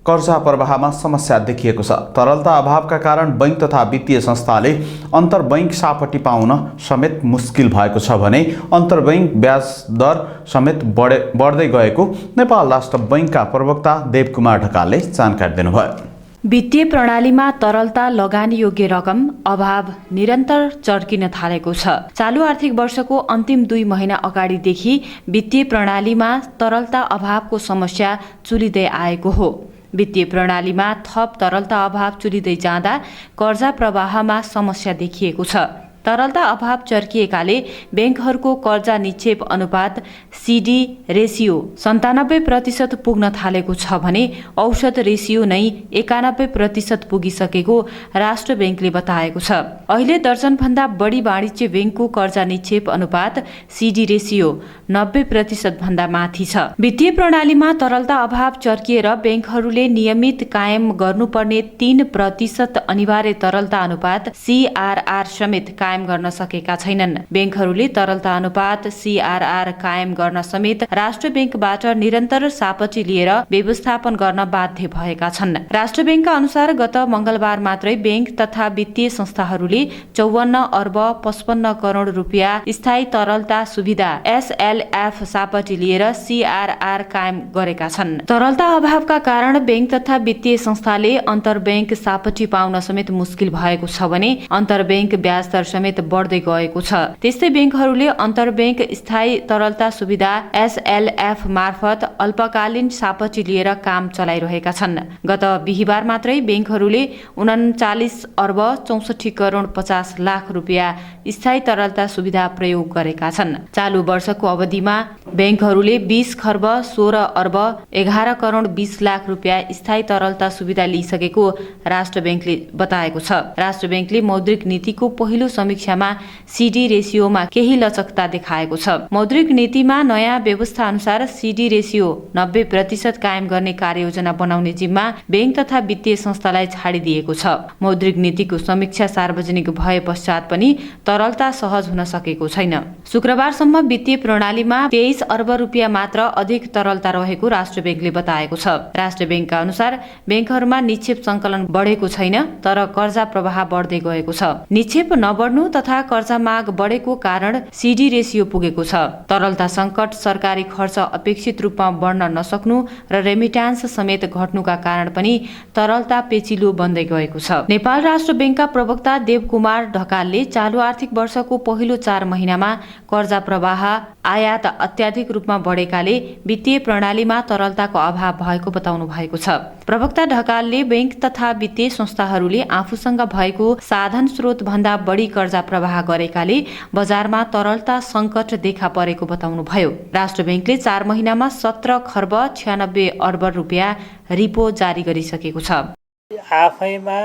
कर्जा प्रवाहमा समस्या देखिएको छ। तरलता अभावका कारण बैंक तथा वित्तीय संस्थाले अन्तर्बैङ्क सापटी पाउन समेत मुस्किल भएको छ भने अन्तर्बैङ्क ब्याज दर समेत बढ्दै गएको नेपाल राष्ट्र बैंकका प्रवक्ता देवकुमार ढकालले जानकारी दिनुभयो। वित्तीय प्रणालीमा तरलता लगानी योग्य रकम अभाव निरन्तर चर्किन थालेको छ। चालू आर्थिक वर्षको अन्तिम 2 महिना अगाडिदेखि वित्तीय प्रणालीमा तरलता अभावको समस्या चुलिँदै आएको हो। वित्तीय प्रणालीमा थप तरलता अभाव चुलिँदै जाँदा कर्जा प्रवाहमा समस्या देखिएको छ। तरलता अभाव चर्किएकाले बैंकहरूको कर्जा निक्षेप अनुपात CD रेसियो 97% पुग्न थालेको छ भने औसत रेसियो नै 91% पुगिसकेको राष्ट्र बैंकले बताएको छ। अहिले दर्जनभन्दा बढी वाणिज्य बैंकको कर्जा निक्षेप अनुपात CD रेसियो 90% भन्दा माथि छ। वित्तीय प्रणालीमा तरलता अभाव चर्किएर बैंकहरूले नियमित कायम गर्नुपर्ने 3% अनिवार्य तरलता अनुपात CRR समेत कायम कायम गर्न सकेका छैनन्। बैंकहरूले तरलता अनुपात CRR कायम गर्न समेत राष्ट्र बैंकबाट निरन्तर सापटी लिएर व्यवस्थापन गर्न बाध्य भएका छन्। राष्ट्र बैंकका अनुसार गत मंगलबार मात्रै बैंक तथा वित्तीय संस्थाहरूले 54 अर्ब 55 करोड रुपियाँ स्थायी तरलता सुविधा SLF सापटी लिएर CRR कायम गरेका छन्। तरलता अभावका कारण बैंक तथा वित्तीय संस्थाले अन्तर्बैंक सापटी पाउन समेत मुस्किल भएको छ भने अन्तर्बैंक ब्याज दर समेत बढ्दै गएको छ। त्यस्तै बैंकहरूले अन्तर्बैंक स्थायी तरलता सुविधा SLF मार्फत अल्पकालीन सापटी लिएर काम चलाइरहेका छन्। गत बिहीबार मात्रै बैंकहरूले 39 अर्ब 64 करोड 50 लाख रुपियाँ स्थायी तरलता सुविधा प्रयोग गरेका छन्। चालू वर्षको अवधिमा बैंकहरूले 20 खर्ब 16 अर्ब 11 करोड 20 लाख रुपियाँ स्थायी तरलता सुविधा लिइसकेको राष्ट्र बैंकले बताएको छ। राष्ट्र बैंकले मौद्रिक नीतिको पहिलो समीक्षामा CD रेसियोमा केही लचकता देखाएको छ। मौद्रिक नीतिमा नयाँ व्यवस्था अनुसार CD रेसियो 90% कायम गर्ने कार्ययोजना बनाउने जिम्मा बैंक तथा वित्तीय संस्थालाई छाडिदिएको छ। मौद्रिक नीतिको समीक्षा सार्वजनिक भए पश्चात पनि तरलता सहज हुन सकेको छैन। शुक्रबारसम्म वित्तीय प्रणालीमा 23 अर्ब रुपियाँ मात्र अधिक तरलता रहेको राष्ट्र बैंकले बताएको छ। राष्ट्र बैंकका अनुसार बैंकहरूमा निक्षेप संकलन बढेको छैन, तर कर्जा प्रवाह बढ्दै गएको छ। निक्षेप नबढ्नु तथा कर्जा माग बढेको कारण CD रेसियो पुगेको छ। तरलता संकट, सरकारी खर्च अपेक्षित रूपमा बढ्न नसक्नु र रेमिट्यान्स समेत घट्नुका कारण पनि तरलता पेचिलो बन्दै गएको छ। नेपाल राष्ट्र बैंकका प्रवक्ता देवकुमार ढकालले चालू आर्थिक वर्षको पहिलो 4 महिनामा कर्जा प्रवाह आयात अत्याधिक रूपमा बढेकाले वित्तीय प्रणालीमा तरलताको अभाव भएको बताउनु भएको छ। प्रवक्ता ढकालले बैंक तथा वित्तीय संस्थाहरूले आफूसँग भएको साधन स्रोत भन्दा बढी कर्जा प्रवाह गरेकाले बजारमा तरलता संकट देखा परेको बताउनुभयो। राष्ट्र बैंकले 4 महिनामा 17 खर्ब 96 अर्ब रुपियाँ रिपो जारी गरिसकेको छ। आफैमा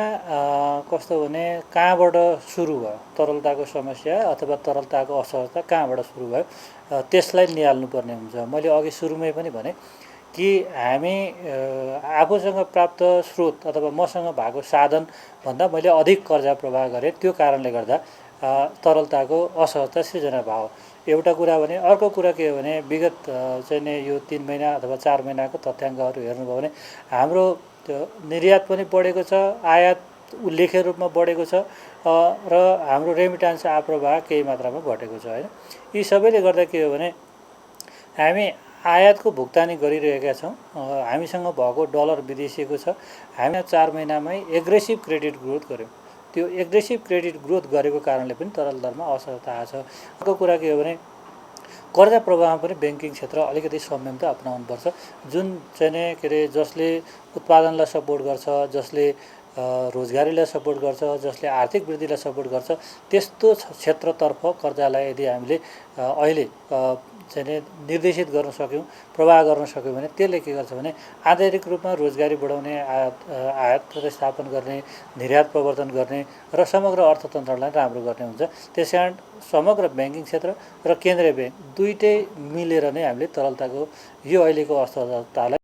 कस्तो भने कहाँबाट सुरु भयो तरलताको समस्या अथवा तरलताको असहजता कहाँबाट सुरु भयो त्यसलाई निहाल्नुपर्ने हुन्छ। मैले अघि सुरुमै पनि भने कि हामी आफूसँग प्राप्त स्रोत अथवा मसँग भएको साधन भन्दा मैले अधिक कर्जा प्रवाह गरेँ, त्यो कारणले गर्दा तरलताको असहजता सृजना भयो। एउटा कुरा भने अर्को कुरा के हो भने विगत चाहिँ नि यो 3 महिना अथवा 4 महिनाको तथ्याङ्कहरू हेर्नुभयो भने हाम्रो निर्यात पनि बढेको छ, आयात उल्लेख्य रूपमा बढेको छ र हाम्रो रेमिट्यान्स आप्रवाह केही मात्रामा घटेको छ हैन। यी सबैले गर्दा के हो भने हामी आयातको भुक्तानी गरिरहेका छौँ, हामीसँग भएको डलर विदेशीको छ। हामी 4 महिनामै एग्रेसिभ क्रेडिट ग्रोथ गर्यौँ। त्यो एग्रेसिभ क्रेडिट ग्रोथ गरेको कारणले पनि तरलतामा असहजता आएको छ। अर्को कुरा के हो भने कर्जा प्रवाहमा पनि ब्याङ्किङ क्षेत्र अलिकति संयमता अपनाउनुपर्छ। जुन चाहिँ के अरे जसले उत्पादनलाई सपोर्ट गर्छ, जसले रोजगारीलाई सपोर्ट गर्छ, जसले आर्थिक वृद्धिलाई सपोर्ट गर्छ, त्यस्तो क्षेत्रतर्फ कर्जालाई यदि हामीले अहिले चाहिँ निर्देशित गर्न सक्यौँ, प्रवाह गर्न सक्यौँ भने त्यसले के गर्छ भने आन्तरिक रूपमा रोजगारी बढाउने, आयात प्रतिस्थापन गर्ने, निर्यात प्रवर्धन गर्ने र समग्र अर्थतन्त्रलाई राम्रो गर्ने हुन्छ। त्यसकारण समग्र ब्याङ्किङ क्षेत्र र केन्द्रीय ब्याङ्क दुईटै मिलेर नै हामीले तरलताको यो अहिलेको असहजतालाई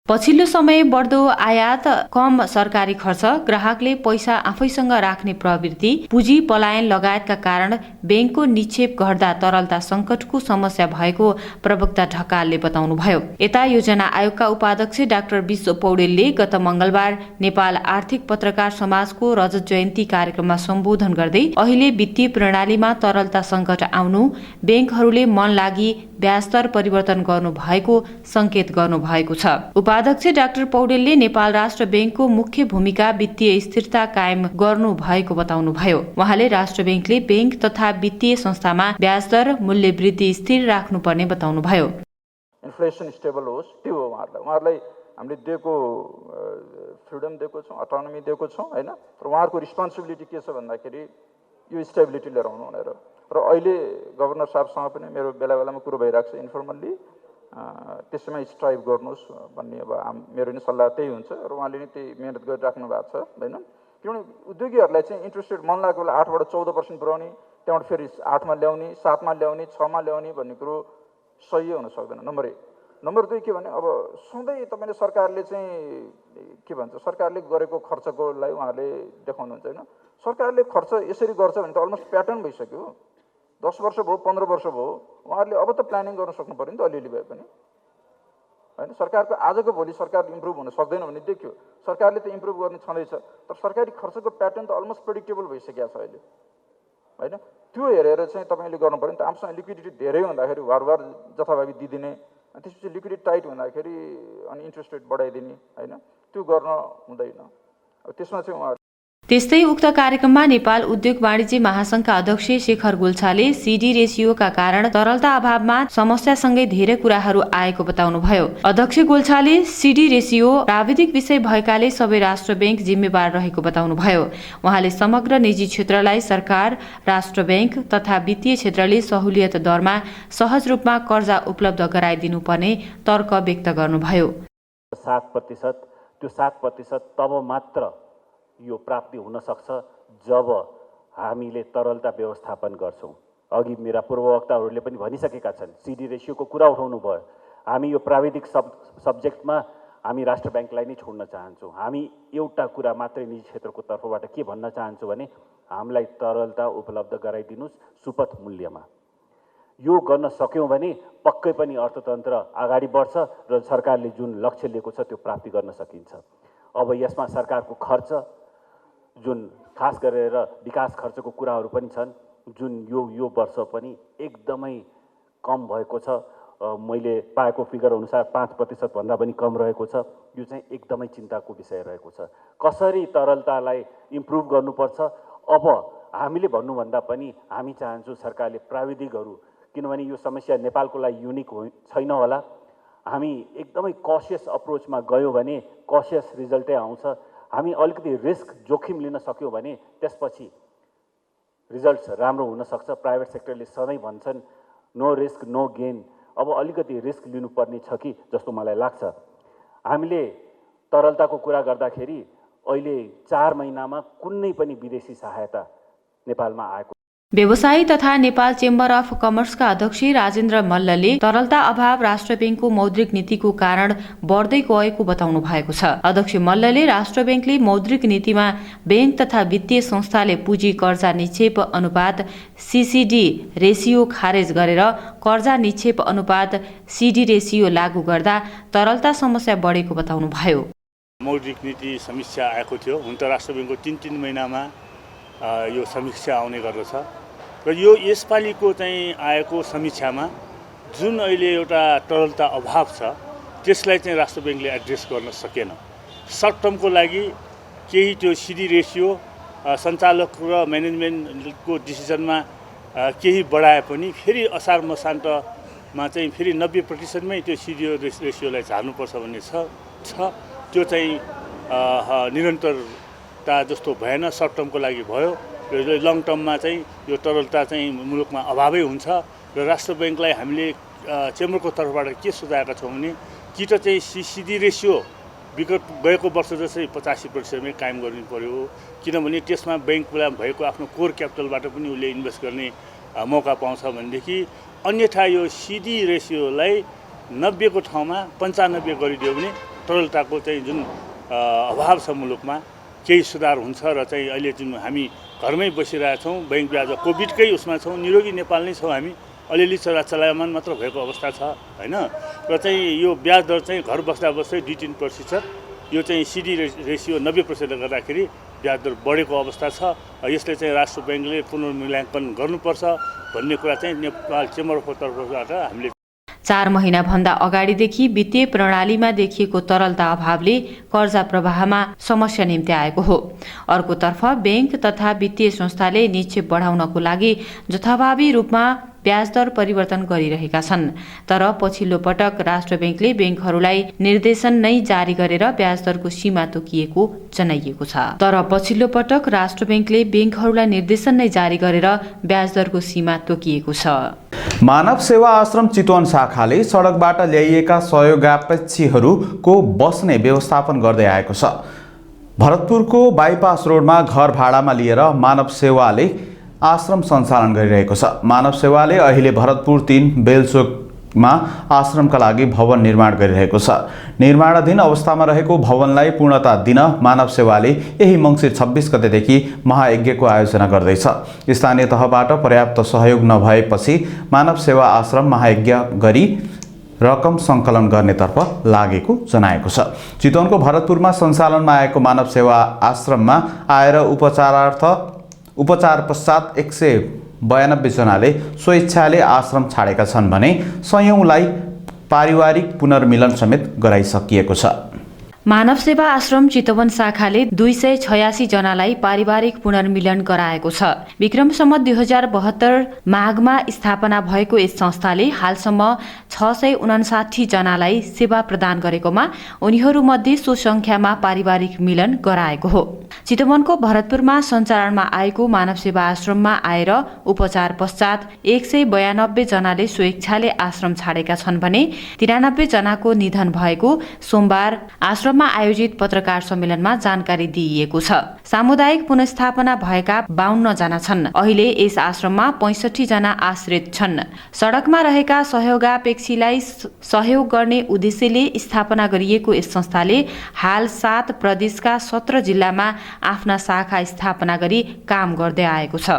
पछिल्लो समय बढ्दो आयात, कम सरकारी खर्च, ग्राहकले पैसा आफैसँग राख्ने प्रवृत्ति, पुँजी पलायन लगायतका कारण बैंकको निक्षेप घट्दा तरलता संकटको समस्या भएको प्रवक्ता ढकालले बताउनुभयो। यता योजना आयोगका उपाध्यक्ष डाक्टर विश्व पौडेलले गत मंगलबार नेपाल आर्थिक पत्रकार समाजको रजत जयन्ती कार्यक्रममा सम्बोधन गर्दै अहिले वित्तीय प्रणालीमा तरलता संकट आउनु, बैंकहरूले मन लागि ब्याजदर परिवर्तन गर्नु भएको संकेत गर्नु भएको छ। उपाध्यक्ष डाक्टर पौडेलले नेपाल राष्ट्र बैंकको मुख्य भूमिका वित्तीय स्थिरता कायम गर्नु भएको बताउनुभयो। उहाँले राष्ट्र बैंकले बैंक तथा वित्तीय संस्थामा ब्याजदर मूल्य वृद्धि स्थिर राख्नुपर्ने बताउनुभयो। इन्फ्लेसन स्टेबल होस् त्यो हो उहाँहरूलाई हामीले दिएको फ्रिडम दिएको छौँ, अटोनोमी दिएको छौँ हैन। तर उहाँहरूको रिस्पोन्सिबिलिटी के छ भन्दाखेरि यो स्टेबिलिटी लिएर आउनु भनेर। र अहिले गभर्नर साहबसँग पनि मेरो बेला बेलामा कुरो भइरहेको छ इन्फर्मल्ली, त्यसैमा स्ट्राइभ गर्नुहोस् भन्ने अब मेरो नि सल्लाह त्यही हुन्छ र उहाँले नि त्यही मेहनत गरिराख्नु भएको छ हैन। किनभने उद्योगीहरूलाई चाहिँ इन्ट्रेस्ट रेट मन लागेको बेला 8बाट 14% पुऱ्याउने, त्यहाँबाट फेरि 8मा ल्याउने, 7मा ल्याउने, 6मा ल्याउने भन्ने कुरो सही हुन सक्दैन नम्बर 1। नम्बर 2 के भने अब सधैँ तपाईँले सरकारले चाहिँ के भन्छ सरकारले गरेको खर्चकोलाई उहाँहरूले देखाउनुहुन्छ होइन। सरकारले खर्च यसरी गर्छ भने त अलमोस्ट प्याटर्न भइसक्यो। 10 वर्ष भयो 15 वर्ष भयो उहाँहरूले अब त प्लानिङ गर्न सक्नु पऱ्यो नि त अलिअलि भए पनि होइन। सरकारको आजको भोलि सरकार इम्प्रुभ हुन सक्दैन भन्ने देखियो। सरकारले त इम्प्रुभ गर्ने छँदैछ तर सरकारी खर्चको प्याटर्न त अलमोस्ट प्रेडिक्टेबल भइसकेको छ अहिले होइन। त्यो हेरेर चाहिँ तपाईँले गर्नु पऱ्यो नि त। आफूसँग लिक्विडिटी धेरै हुँदाखेरि वारवार जथाभावी दिदिने अनि त्यसपछि लिक्विडिटी टाइट हुँदाखेरि अनि इन्ट्रेस्ट रेट बढाइदिने होइन, त्यो गर्न हुँदैन। अब त्यसमा चाहिँ उहाँहरू त्यस्तै उक्त कार्यक्रममा नेपाल उद्योग वाणिज्य महासंघका अध्यक्ष शेखर गोल्छाले सीडी रेसियोका कारण तरलता अभावमा समस्यासँगै धेरै कुराहरू आएको बताउनुभयो। अध्यक्ष गोल्छाले सीडी रेसियो प्राविधिक विषय भएकाले सबै राष्ट्र बैंक जिम्मेवार रहेको बताउनुभयो। उहाँले समग्र निजी क्षेत्रलाई सरकार, राष्ट्र बैंक तथा वित्तीय क्षेत्रले सहुलियत दरमा सहज रूपमा कर्जा उपलब्ध गराइदिनुपर्ने तर्क व्यक्त गर्नुभयो। 7%, त्यो 7% तब मात्र यो प्राप्ति हुन सक्छ जब हामीले तरलता व्यवस्थापन गर्छौं। अघि मेरा पूर्ववक्ताहरूले पनि भनिसकेका छन्, सीडी रेसियोको कुरा उठाउनु भयो। हामी यो प्राविधिक सब्जेक्टमा हामी राष्ट्र बैंकलाई नै छोड्न चाहन्छौँ। हामी एउटा कुरा मात्रै निजी क्षेत्रको तर्फबाट के भन्न चाहन्छौँ भने हामीलाई तरलता उपलब्ध गराइदिनुस् सुपथ मूल्यमा। यो गर्न सक्यौं भने पक्कै पनि अर्थतन्त्र अगाडि बढ्छ र सरकारले जुन लक्ष्य लिएको छ त्यो प्राप्ति गर्न सकिन्छ। अब यसमा सरकारको खर्च जुन खास गरेर विकास खर्चको कुराहरू पनि छन् जुन यो वर्ष पनि एकदमै कम भएको छ। मैले पाएको फिगर अनुसार 5% भन्दा पनि कम रहेको छ। यो चाहिँ एकदमै चिन्ताको विषय रहेको छ। कसरी तरलतालाई इम्प्रुभ गर्नुपर्छ अब हामीले भन्नुभन्दा पनि हामी चाहन्छौँ सरकारले प्राविधिकहरू, किनभने यो समस्या नेपालको लागि युनिक छैन होला, हामी एकदमै कसियस अप्रोचमा गयौँ भने कसियस रिजल्टै आउँछ। हामी अलिकति रिस्क जोखिम लिन सक्यौँ भने त्यसपछि रिजल्ट्स राम्रो हुन सक्छ। प्राइभेट सेक्टरले सधैँ भन्छन् नो रिस्क नो गेन। अब अलिकति रिस्क लिनुपर्ने छ कि जस्तो मलाई लाग्छ। हामीले तरलताको कुरा गर्दाखेरि अहिले 4 महिनामा कुनै पनि विदेशी सहायता नेपालमा आएको। व्यवसायी तथा नेपाल चेम्बर अफ कमर्सका अध्यक्ष राजेन्द्र मल्लले तरलता अभाव राष्ट्र बैंकको मौद्रिक नीतिको कारण बढ्दै गएको बताउनु भएको छ। अध्यक्ष मल्लले राष्ट्र बैंकले मौद्रिक नीतिमा बैंक तथा वित्तीय संस्थाले पुँजी कर्जा निक्षेप अनुपात सीसीडी रेसियो खारेज गरेर कर्जा निक्षेप अनुपात सीडी रेसियो लागू गर्दा तरलता समस्या बढेको बताउनु भयो। मौद्रिक नीति समीक्षा आएको थियो। हुन त राष्ट्र बैंकको 3-3 महिनामा यो समीक्षा आउने गर्दछ र यो यसपालिको चाहिँ आएको समीक्षामा जुन अहिले एउटा तरलता अभाव छ त्यसलाई चाहिँ राष्ट्र बैंकले एड्रेस गर्न सकेन। सर्ट टर्मको लागि केही त्यो सीडी रेसियो सञ्चालक र म्यानेजमेन्टको डिसिजनमा केही बढाए पनि फेरि असार मसान्तमा चाहिँ फेरि 90% मै त्यो सीडी रेसियोलाई झार्नुपर्छ भन्ने छ। त्यो चाहिँ निरन्तरता जस्तो भएन। सर्ट टर्मको लागि भयो र लङ टर्ममा चाहिँ यो तरलता चाहिँ मुलुकमा अभावै हुन्छ र राष्ट्र बैंकलाई हामीले चेम्बरको तर्फबाट के सुझाएका छौँ भने कि त चाहिँ सीडी रेसियो विगत गएको वर्ष जस्तै 85% मै कायम गर्नु पर्यो, किनभने त्यसमा बैंकलाई भएको आफ्नो कोर क्यापिटलबाट पनि उसले इन्भेस्ट गर्ने मौका पाउँछ भनेदेखि। अन्यथा यो सीडी रेसियोलाई 90 को ठाउँमा 95 गरिदियो भने तरलताको चाहिँ जुन अभाव छ मुलुकमा केही सुधार हुन्छ र चाहिँ अहिले जुन हामी घरमै बसिरहेछौँ, बैंक ब्याज कोभिडकै उसमा छौँ, निरोगी नेपाल नै छौँ हामी, अलिअलि चलायमान मात्र भएको अवस्था छ हैन। र चाहिँ यो ब्याज दर चाहिँ घर बस्दा बस्दै 2-3% यो चाहिँ सीडी रेसियो 90% गर्दाखेरि ब्याज दर बढेको अवस्था छ। यसले चाहिँ राष्ट्र बैंकले पुनर्मूल्याङ्कन गर्नुपर्छ भन्ने कुरा चाहिँ नेपाल चेम्बरको तर्फबाट हामीले 4 महिनाभन्दा अगाडिदेखि वित्तीय प्रणालीमा देखिएको तरलता अभावले कर्जा प्रवाहमा समस्या निम्ति आएको हो। अर्कोतर्फ बैंक तथा वित्तीय संस्थाले निक्षेप बढाउनको लागि जथाभावी रूपमा ब्याज दर परिवर्तन गरिरहेका छन्। तर पछिल्लो पटक राष्ट्र बैंकले बैंकहरूलाई निर्देशन नै जारी गरेर ब्याज दरको सीमा तोकिएको जनाइएको छ। तर पछिल्लो पटक राष्ट्र बैंकले बैंकहरूलाई निर्देशन नै जारी गरेर ब्याज दरको सीमा तोकिएको छ। मानव सेवा आश्रम चितवन शाखाले सडकबाट ल्याइएका सहयोगापेक्षीहरूको बस्ने व्यवस्थापन गर्दै आएको छ। भरतपुरको बाइपास रोडमा घर भाडामा लिएर मानव सेवाले आश्रम सञ्चालन गरिरहेको छ। मानव सेवाले अहिले भरतपुर 3, बेलचोक मा आश्रमका लागि भवन निर्माण गरिरहेको छ। निर्माणाधीन अवस्थामा रहेको भवनलाई पूर्णता दिन मानव सेवाले यही मङ्सिर 26 गतेदेखि महायज्ञको आयोजना गर्दैछ। स्थानीय तहबाट पर्याप्त सहयोग नभएपछि मानव सेवा आश्रम महायज्ञ गरी रकम सङ्कलन गर्नेतर्फ लागेको जनाएको छ। चितवनको भरतपुरमा सञ्चालनमा आएको मानव सेवा आश्रममा आएर उपचार पश्चात 192 जनाले स्वेच्छाले आश्रम छाडेका छन् भने सयौंलाई पारिवारिक पुनर्मिलन समेत गराइसकिएको छ। मानव सेवा आश्रम चितवन शाखाले 286 जनालाई पारिवारिक पुनर्मिलन गराएको छ। विक्रम सम्वत 2072 माघमा स्थापना भएको यस संस्थाले हालसम्म 659 जनालाई सेवा प्रदान गरेकोमा उनीहरूमध्ये सो संख्यामा पारिवारिक मिलन गराएको हो। चितवनको भरतपुरमा सञ्चालनमा आएको मानव सेवा आश्रममा आएर उपचार पश्चात 192 जनाले स्वेच्छाले आश्रम छाडेका छन् भने 93 जनाको निधन भएको सोमबार आश्रम आयोजित पत्रकार सम्मेलनमा जानकारी दिइएको छ। सामुदायिक पुनर्स्थापना भएका 52 जना छन्। अहिले यस आश्रममा 65 जना आश्रित छन्। सडकमा रहेका सहयोगापेक्षीलाई सहयोग गर्ने उद्देश्यले स्थापना गरिएको यस संस्थाले हाल 7 प्रदेशका 17 जिल्लामा आफ्ना शाखा स्थापना गरी काम गर्दै आएको छ।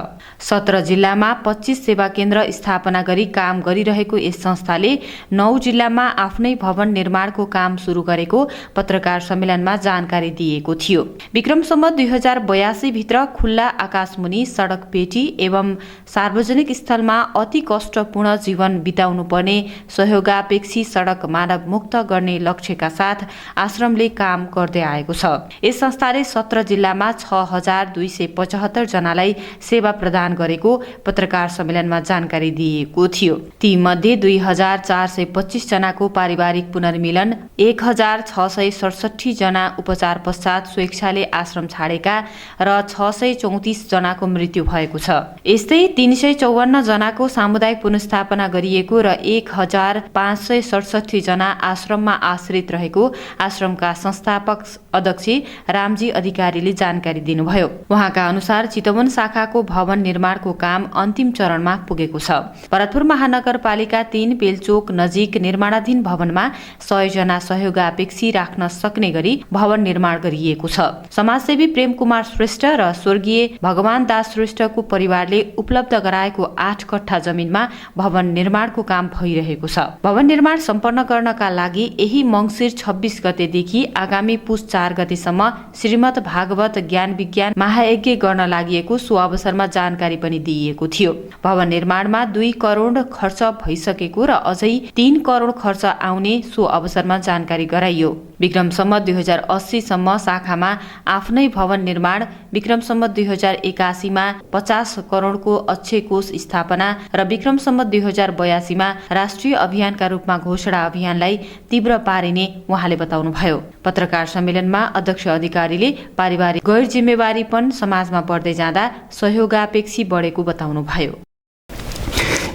17 जिल्लामा 25 सेवा केन्द्र स्थापना गरी काम गरिरहेको यस संस्थाले 9 जिल्लामा आफ्नै भवन निर्माणको काम सुरु गरेको पत्रकार सम्मेलनमा जानकारी दिएको थियो। विक्रम सम्वत 2082 भित्र खुल्ला आकाशमुनि सडक पेटी एवं सार्वजनिक स्थलमा अति कष्टपूर्ण जीवन बिताउनु पर्ने सहयोगापेक्षी सडक मानव मुक्त गर्ने लक्ष्यका साथ आश्रमले काम गर्दै आएको छ। यस संस्थाले 17 जिल्लामा 6275 जनालाई सेवा प्रदान गरेको पत्रकार सम्मेलनमा जानकारी दिएको थियो। ती मध्ये 2425 जनाको पारिवारिक पुनर्मिलन, 1667 जना उपचार पश्चात स्वेच्छाले आश्रम छाडेका र 634 जनाको मृत्यु भएको छ। यस्तै 354 जनाको सामुदायिक पुनर्स्थापना गरिएको र 1567 जना आश्रममा आश्रित रहेको आश्रमका संस्थापक अध्यक्ष रामजी अधिकारीले जानकारी दिनुभयो। उहाँका अनुसार चितवन शाखाको भवन निर्माणको काम अन्तिम चरणमा पुगेको छ। भरतपुर महानगरपालिका 3 बेलचोक नजिक निर्माणाधीन भवनमा 100 जना सहयोगापेक्षी राख्न सक्ने गरी भवन निर्माण गरिएको छ। समाजसेवी प्रेम कुमार श्रेष्ठ र स्वर्गीय भगवान दास श्रेष्ठको परिवारले उपलब्ध गराएको 8 कट्ठा जमिनमा भवन निर्माणको काम भइरहेको छ। भवन निर्माण सम्पन्न गर्नका लागि यही मङ्सिर 26 गतेदेखि आगामी पुस 4 गतेसम्म श्रीमद् भागवत ज्ञान विज्ञान महायज्ञ गर्न लागि सो अवसरमा जानकारी पनि दिइएको थियो। भवन निर्माणमा 2 करोड खर्च भइसकेको र अझै 3 करोड खर्च आउने सो अवसरमा जानकारी गराइयो। विक्रम सम्वत 2080 सम्म शाखामा आफ्नै भवन निर्माण, विक्रम सम्वत 2081 मा 50 करोडको अक्षय कोष स्थापना र विक्रम सम्वत 2082 मा राष्ट्रिय अभियानका रूपमा घोषणा अभियानलाई तीव्र पारिने उहाँले बताउनुभयो। पत्रकार सम्मेलनमा अध्यक्ष अधिकारीले पारिवारिक गैर जिम्मेवारीपन समाजमा बढ्दै जाँदा सहयोगापेक्षी बढेको बताउनुभयो।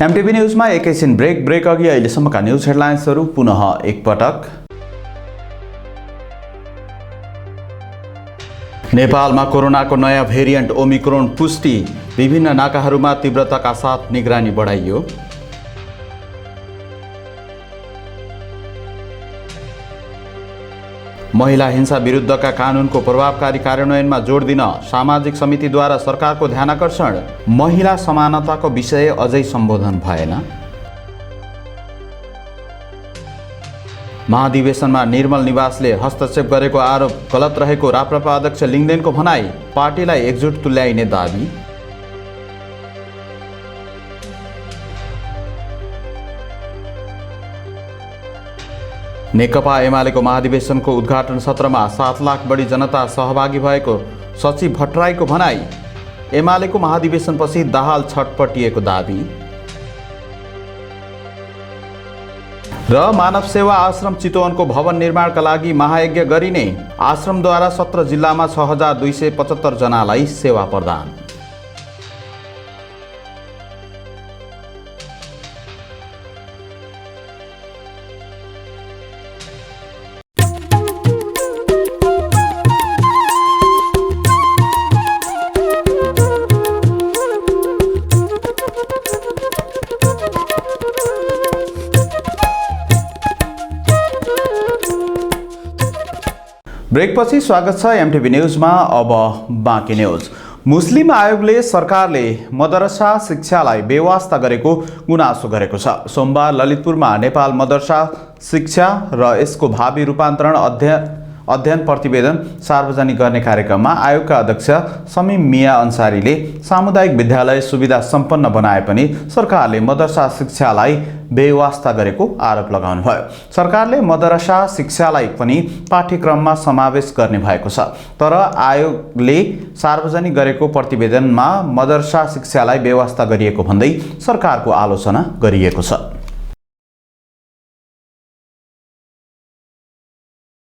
एमटिभी न्युजमा एकैछिन ब्रेक अघि अहिलेसम्मका न्युज हेडलाइन्सहरू पुनः एकपटक। नेपालमा कोरोनाको नयाँ भेरिएन्ट ओमिक्रोन पुष्टि, विभिन्न नाकाहरूमा तीव्रताका साथ निगरानी बढाइयो। महिला हिंसा विरुद्धका कानुनको प्रभावकारी कार्यान्वयनमा जोड दिन सामाजिक समितिद्वारा सरकारको ध्यानाकर्षण, महिला समानताको विषय अझै सम्बोधन भएन। महाधिवेशनमा निर्मल निवासले हस्तक्षेप गरेको आरोप गलत रहेको राप्रपा अध्यक्ष लिङदेनको भनाई, पार्टीलाई एकजुट तुल्याइने दाबी। नेकपा एमालेको महाधिवेशनको उद्घाटन सत्रमा 7 लाख बढी जनता सहभागी भएको सचिव भट्टराईको भनाई, एमालेको महाधिवेशनपछि दाहाल छटपटिएको दाबी। र मानव सेवा आश्रम चितवनको भवन निर्माणका लागि महायज्ञ गरिने, आश्रमद्वारा 17 जिल्लामा 6275 जनालाई सेवा प्रदान। ब्रेकपछि स्वागत छ एमटिभी न्युजमा। अब बाँकी न्युज। मुस्लिम आयोगले सरकारले मदरसा शिक्षालाई बेवास्ता गरेको गुनासो गरेको छ। सोमबार ललितपुरमा नेपाल मदरसा शिक्षा र यसको भावी रूपान्तरण अध्ययन प्रतिवेदन सार्वजनिक गर्ने कार्यक्रममा आयोगका अध्यक्ष समीम मिया अन्सारीले सामुदायिक विद्यालय सुविधा सम्पन्न बनाए पनि सरकारले मदरसा शिक्षालाई बेवास्ता गरेको आरोप लगाउनुभयो। सरकारले मदरसा शिक्षालाई पनि पाठ्यक्रममा समावेश गर्ने भएको छ, तर आयोगले सार्वजनिक गरेको प्रतिवेदनमा मदरसा शिक्षालाई बेवास्ता गरिएको भन्दै सरकारको आलोचना गरिएको छ।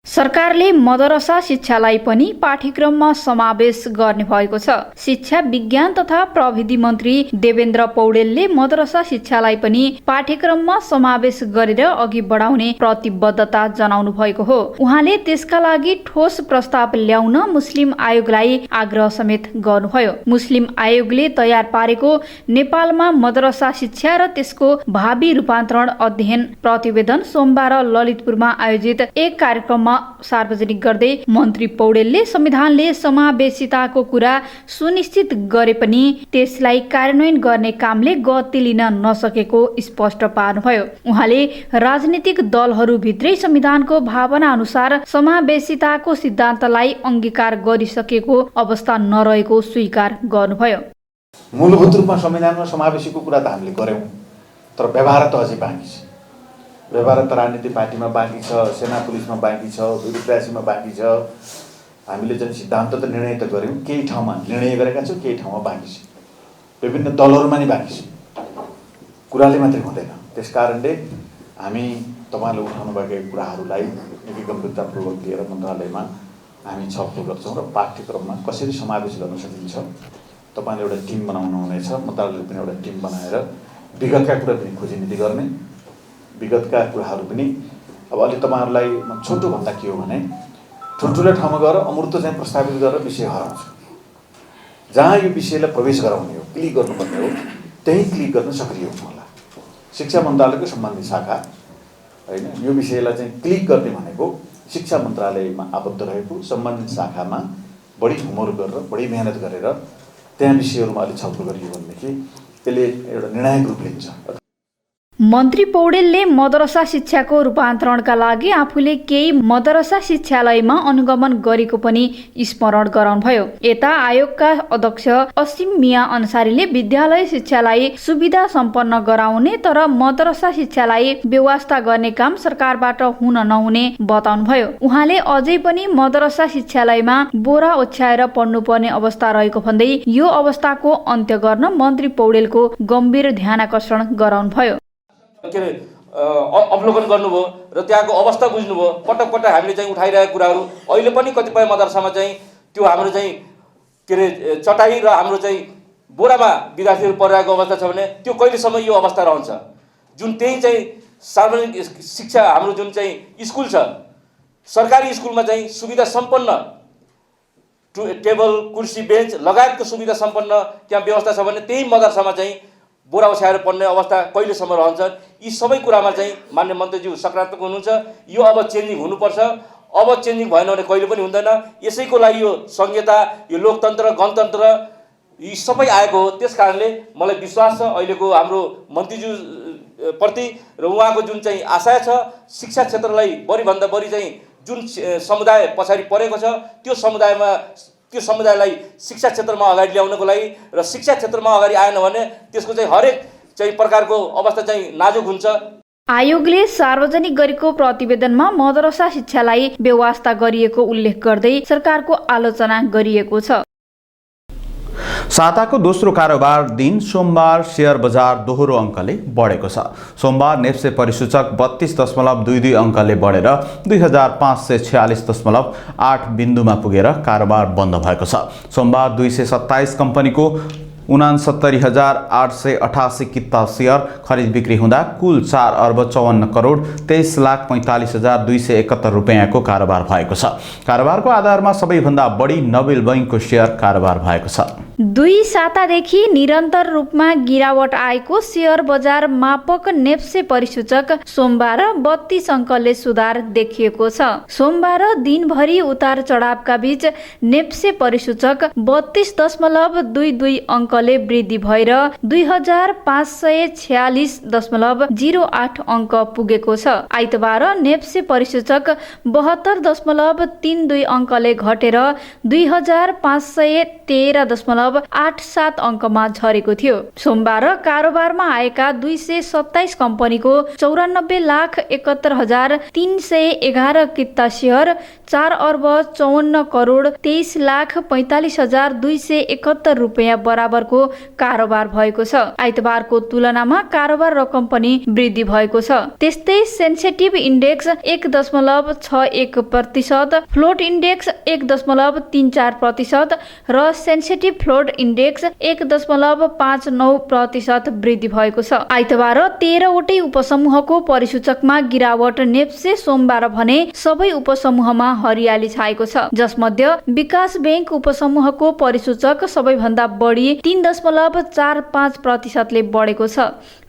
सरकारले मदरसा शिक्षालाई पनि पाठ्यक्रममा समावेश गर्ने भएको छ। शिक्षा विज्ञान तथा प्रविधि मन्त्री देवेन्द्र पौडेलले मदरसा शिक्षालाई पनि पाठ्यक्रममा समावेश गरेर अघि बढाउने प्रतिबद्धता जनाउनु भएको हो। उहाँले त्यसका लागि ठोस प्रस्ताव ल्याउन मुस्लिम आयोगलाई आग्रह समेत गर्नुभयो। मुस्लिम आयोगले तयार पारेको नेपालमा मदरसा शिक्षा र त्यसको भावी रूपान्तरण अध्ययन प्रतिवेदन सोमबार ललितपुरमा आयोजित एक कार्यक्रममा सार्वजनिक गर्दै मन्त्री पौडेलले संविधानले समावेशिताको कुरा सुनिश्चित गरे पनि त्यसलाई कार्यान्वयन गर्ने कामले गति लिन नसकेको स्पष्ट पार्नुभयो। उहाँले राजनीतिक दलहरूभित्रै संविधानको भावना अनुसार समावेशिताको सिद्धान्तलाई अंगीकार गरिसकेको अवस्था नरहेको स्वीकार गर्नुभयो। मूलभूत रूपमा संविधानमा समावेशीको कुरा त हामीले गर्यौं, तर व्यवहार त अझै बाँकी छ। व्यवहार त राजनीतिक पार्टीमा बाँकी छ, सेना पुलिसमा बाँकी छ, ब्युरोक्रेसीमा बाँकी छ। हामीले जुन सिद्धान्त त निर्णय त गर्यौं, केही ठाउँमा निर्णय गरेका छौं, केही ठाउँमा बाँकी छ। विभिन्न दलहरूमा नि बाँकी छ, कुराले मात्रै हुँदैन। त्यसकारणले हामी तपाईले उठाउनु भएको कुराहरूलाई निकै गम्भीरतापूर्वक लिएर मन्त्रालयमा हामी छलफल गर्छौं र पाठ्यक्रममा कसरी समावेश गर्न सकिन्छ। तपाईले एउटा टिम बनाउनु हुनेछ, मन्त्रालयले पनि एउटा टिम बनाएर विगतका कुरा पनि खोजिनिति गर्ने, विगतका कुराहरू पनि अब अलि तपाईहरुलाई छोटो भन्दा के हो भने ठुल्ठुलो ठाउँमा गएर अमूर्त चाहिँ प्रस्तावित गरेर विषय हराउँछ। जहाँ यो विषयलाई प्रवेश गराउने हो, क्लिक गर्नुपर्ने हो, त्यही क्लिक गर्न सक्रिय हुनु होला। शिक्षा मन्त्रालयको सम्बन्धित शाखा हैन, यो विषयलाई चाहिँ क्लिक गर्ने भनेको शिक्षा मन्त्रालयमा आबद्ध रहेको सम्बन्धित शाखामा बढी होमवर्क गरेर बढी मेहनत गरेर त्यहाँ विषयहरुमा अलि छलफल गरियो भनेदेखि त्यसले एउटा निर्णायक रूप लिन्छ। मन्त्री पौडेलले मदरसा शिक्षाको रूपान्तरणका लागि आफूले केही मदरसा शिक्षालयमा अनुगमन गरेको पनि स्मरण गराउनुभयो। यता आयोगका अध्यक्ष असीम मिया अन्सारीले विद्यालय शिक्षालाई सुविधा सम्पन्न गराउने तर मदरसा शिक्षालाई व्यवस्था गर्ने काम सरकारबाट हुन नहुने बताउनुभयो। उहाँले अझै पनि मदरसा शिक्षालयमा बोरा ओछ्याएर पढ्नुपर्ने अवस्था रहेको भन्दै यो अवस्थाको अन्त्य गर्न मन्त्री पौडेलको गम्भीर ध्यानाकर्षण गराउनुभयो। अवलोकन गर्नुभयो र त्यहाँको अवस्था बुझ्नुभयो। पटक पटक हामीले चाहिँ उठाइरहेको कुराहरू अहिले पनि कतिपय मदरसामा चाहिँ त्यो हाम्रो चाहिँ के अरे चटाई र हाम्रो चाहिँ बोरामा विद्यार्थीहरू पढिरहेको अवस्था छ भने त्यो कहिलेसम्म यो अवस्था रहन्छ। जुन त्यही चाहिँ सार्वजनिक शिक्षा हाम्रो जुन चाहिँ स्कुल छ, सरकारी स्कुलमा चाहिँ सुविधा सम्पन्न टेबल कुर्सी बेन्च लगायतको सुविधा सम्पन्न त्यहाँ व्यवस्था छ भने त्यही मदरसामा चाहिँ बोरा ओछ्याएर पढ्ने अवस्था कहिलेसम्म रहन्छ। यी सबै कुरामा चाहिँ मान्य मन्त्रीज्यू सकारात्मक हुनुहुन्छ। यो अब चेन्जिङ हुनुपर्छ। अब चेन्जिङ भएन भने कहिले पनि हुँदैन। यसैको लागि यो संहिता, यो लोकतन्त्र, गणतन्त्र यी सबै आएको हो। त्यसकारणले मलाई विश्वास छ अहिलेको हाम्रो मन्त्रीज्यू प्रति र उहाँको जुन चाहिँ आशय छ शिक्षा क्षेत्रलाई बढीभन्दा बढी चाहिँ जुन समुदाय पछाडि परेको छ त्यो समुदायलाई शिक्षा क्षेत्रमा अगाडि ल्याउनको लागि र शिक्षा क्षेत्रमा अगाडि आएन भने त्यसको चाहिँ हरेक चाहिँ प्रकारको अवस्था चाहिँ नाजुक हुन्छ। आयोगले सार्वजनिक गरेको प्रतिवेदनमा मदरसा शिक्षालाई व्यवस्था गरिएको उल्लेख गर्दै सरकारको आलोचना गरिएको छ। साताको दोस्रो कारोबार दिन सोमबार शेयर बजार दोहोरो अङ्कले बढेको छ। सोमबार नेप्से परिसूचक 32.22 अङ्कले बढेर 2546.8 बिन्दुमा पुगेर कारोबार बन्द भएको छ। सोमबार 227 कम्पनीको 69,888 किता शेयर खरिद बिक्री हुँदा कुल 4,54,23,45,271 रुपैयाँको कारोबार भएको छ। कारोबारको आधारमा सबैभन्दा बढी नोबेल बैंकको शेयर कारोबार भएको छ। दुई सातादेखि निरन्तर रूपमा गिरावट आएको शेयर बजार मापक नेप्से परिसूचक सोमबार 32 अङ्कले सुधार देखिएको छ। सोमबार दिनभरि उतार चढावका बीच नेप्से परिसूचक 32.22 अङ्कले वृद्धि भएर 2546.08 अङ्क पुगेको छ। आइतबार नेप्से परिसूचक 72.32 अङ्कले घटेर 2513.87 अङ्कमा झरेको थियो। सोमबार कारोबारमा आएका 227 कम्पनीको 94,71,311 किता शेयर 4 अर्ब 54 करोड 23,45,271 रुपियाँ बराबरको कारोबार भएको छ। आइतबारको तुलनामा कारोबार रकम पनि वृद्धि भएको छ। त्यस्तै सेन्सेटिभ इन्डेक्स 1.61%, फ्लोट इन्डेक्स 1.34% र सेन्सेटिभ फ्लोट इन्डेक्स 1.59% वृद्धि भएको छ। आइतबार 13 वटै उपसमूहको परिसूचकमा गिरावट नेप्से सोमबार भने सबै उपसमूहमा हरियाली छाएको छ, जसमध्ये विकास बैंक उपसमूहको परिसूचक सबैभन्दा बढी 3.45% ले बढेको छ।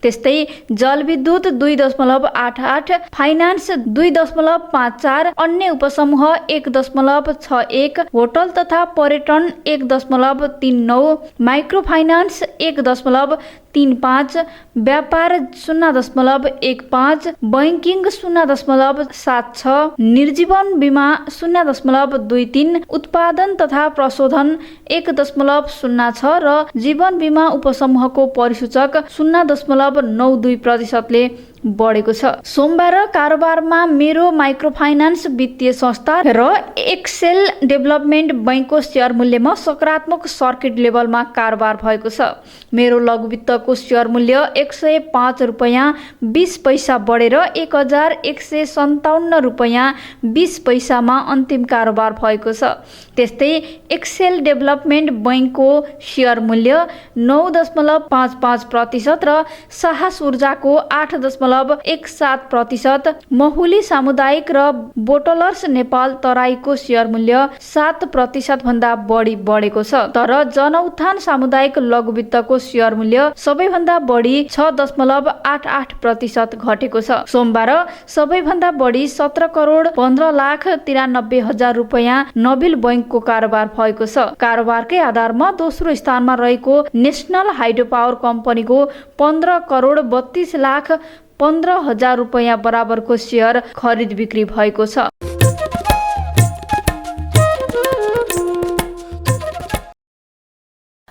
त्यस्तै जलविद्युत 2.88, फाइनान्स 2.54, अन्य उपसमूह 1.61, होटल तथा पर्यटन 1.39, माइक्रो फाइनान्स 1.35, व्यापार 0.15, बैंकिङ 0.76, निर्जीवन बीमा 0.23, उत्पादन तथा प्रशोधन 1.06 र जीवन बीमा उपसमूहको परिसूचक 0.92% ले बढेको छ। सोमबार कारोबारमा मेरो माइक्रो फाइनान्स वित्तीय संस्था र एक्सेल डेभलपमेन्ट बैंकको शेयर मूल्यमा सकारात्मक सर्किट लेभलमा कारोबार भएको छ। मेरो लघु वित्तको शेयर मूल्य 105 रुपैयाँ 20 पैसा बढेर 1157 रुपैयाँ 20 पैसामा अन्तिम कारोबार भएको छ। त्यस्तै एक्सेल डेभलपमेन्ट बैंकको शेयर मूल्य 9.55% र साहस ऊर्जाको 8.17%, महुली सामुदायिक र बोटलर्स नेपाल तराईको शेयर मूल्य 7% भन्दा बढी बढेको छ। तर जनउत्थान सामुदायिक लघु वित्तको शेयर मूल्य सबैभन्दा बढी 6.88% घटेको छ। सोमबार सबैभन्दा बढी 17 करोड 15,93,000 रुपैयाँ नबिल बैंकको कारोबार भएको छ। कारोबारकै आधारमा दोस्रो स्थानमा रहेको नेशनल हाइड्रो पावर कम्पनीको 15 करोड 32,15,000 रुपैयाँ बराबरको शेयर खरिद बिक्री भएको छ।